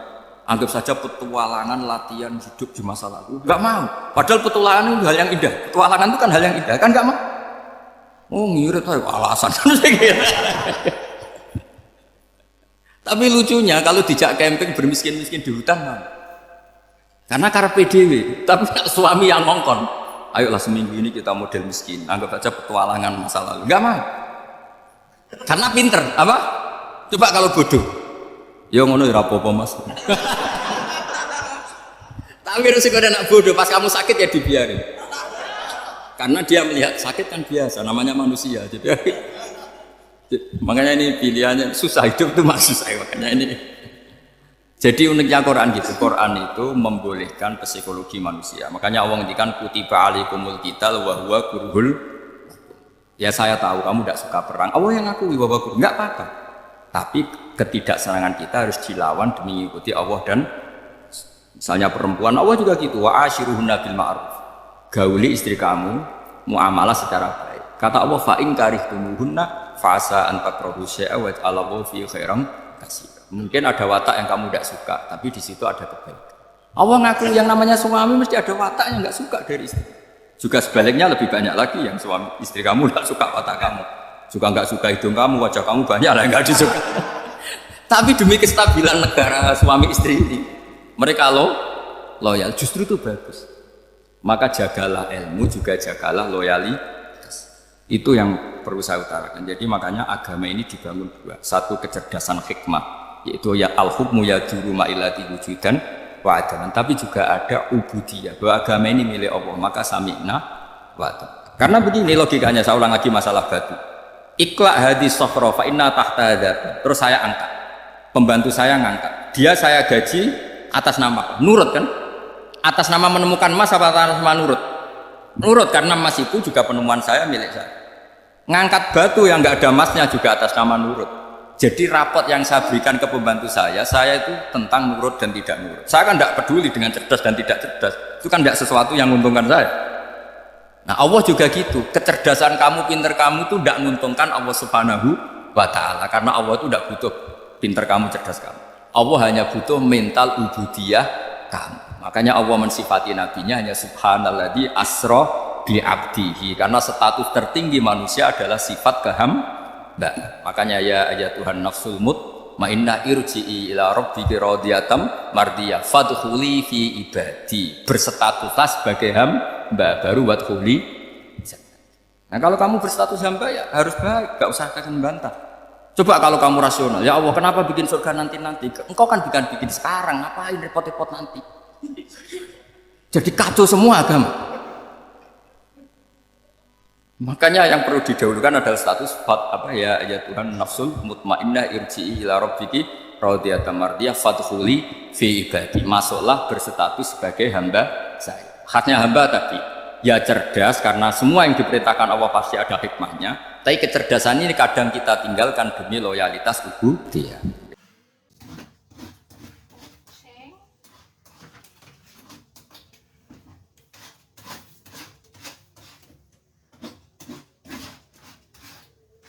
Speaker 2: anggap saja petualangan latihan hidup di masa lalu, nggak mau. Padahal petualangan itu hal yang indah. Petualangan itu kan hal yang indah, kan nggak mau. Oh ngirit alasan. Tapi lucunya kalau dijak camping bermiskin-miskin di hutan mana? Karena karpe dewe, tapi suami yang ngongkon. Ayolah seminggu ini kita model miskin, anggap saja petualangan masa lalu. Enggak mau. Karena pinter, apa? Coba kalau bodoh. Ya ngono ya apa-apa Mas. Tapi resiko anak bodoh pas kamu sakit ya dibiarin. Karena dia melihat sakit kan biasa, namanya manusia. Makanya ini pilihannya susah, hidup itu masih susah makanya ini. Jadi uniknya Quran gitu, Quran itu membolehkan psikologi manusia. Makanya Allah ngendikan kutiba alaikumul qital wa huwa kurhul. Ya saya tahu kamu tidak suka perang. Allah yang ngakui wa huwa kurhul, enggak apa-apa. Tapi ketidaksenangan kita harus dilawan demi mengikuti Allah dan misalnya perempuan Allah juga gitu, wa ashiruhunna bil ma'ruf. Gauli istri kamu muamalah secara baik. Kata Allah fa in karihtumuhunna fa'asa an takrahu syai'a wa ja'alallahu fi khairan katsira. Mungkin ada watak yang kamu tidak suka, tapi di situ ada kebaikan. Allah ngaku yang namanya suami mesti ada watak yang nggak suka dari istri. Juga sebaliknya lebih banyak lagi yang suami istri kamu nggak suka watak kamu, juga nggak suka hidung kamu, wajah kamu banyak lah yang nggak disuka. Tapi demi kestabilan negara suami istri ini, mereka loyal, justru itu bagus. Maka jagalah ilmu, juga jagalah loyalitas. Itu yang perlu saya utarakan. Jadi makanya agama ini dibangun dua. Satu kecerdasan hikmah, yaitu ya al-hukmu ya juru ma'ilati wujudan wa adalan. Tapi juga ada ubudiyah, bahwa agama ini milik Allah, maka sami'na wa adalan. Karena begini logikanya, saya ulang lagi masalah batu. Ikla hadis sofro fa inna tahta hadat. Terus saya angkat, pembantu saya ngangkat, dia saya gaji atas nama nurut kan? Atas nama menemukan emas apa atas nama nurut? Nurut, karena emas itu juga penemuan saya, milik saya. Ngangkat batu yang nggak ada emasnya juga atas nama nurut. Jadi rapot yang saya berikan ke pembantu saya itu tentang nurut dan tidak nurut. Saya kan tidak peduli dengan cerdas dan tidak cerdas. Itu kan tidak sesuatu yang menguntungkan saya. Nah Allah juga gitu. Kecerdasan kamu, pinter kamu itu tidak menguntungkan Allah Subhanahu wa Ta'ala. Karena Allah itu tidak butuh pinter kamu, cerdas kamu. Allah hanya butuh mental ubudiyah kamu. Makanya Allah mensifati nabinya hanya subhanalladzi asra bi abdihi, karena status tertinggi manusia adalah sifat kehambaan. Makanya ya Tuhan nafsul mutmainnah irji'i ila rabbiki radiyatan mardiyah fadkhuli fi ibadi, berstatuslah sebagai hamba baru wadkhuli. Nah kalau kamu berstatus hamba ya harus baik, gak usah kalian bantah. Coba kalau kamu rasional, ya Allah kenapa bikin surga nanti-nanti? Engkau kan bikin sekarang, ngapain repot-repot nanti? Jadi kacau semua agama. Makanya yang perlu didahulukan adalah status apa ya Tuhan nafsul mutmainnah irji'i ila rabbiki radiyatan mardiyah fadkhuli fi ibadi. Masuklah berstatus sebagai hamba saya. Khasnya hamba tadi ya cerdas karena semua yang diperintahkan Allah pasti ada hikmahnya. Tapi kecerdasan ini kadang kita tinggalkan demi loyalitas ubudiyah.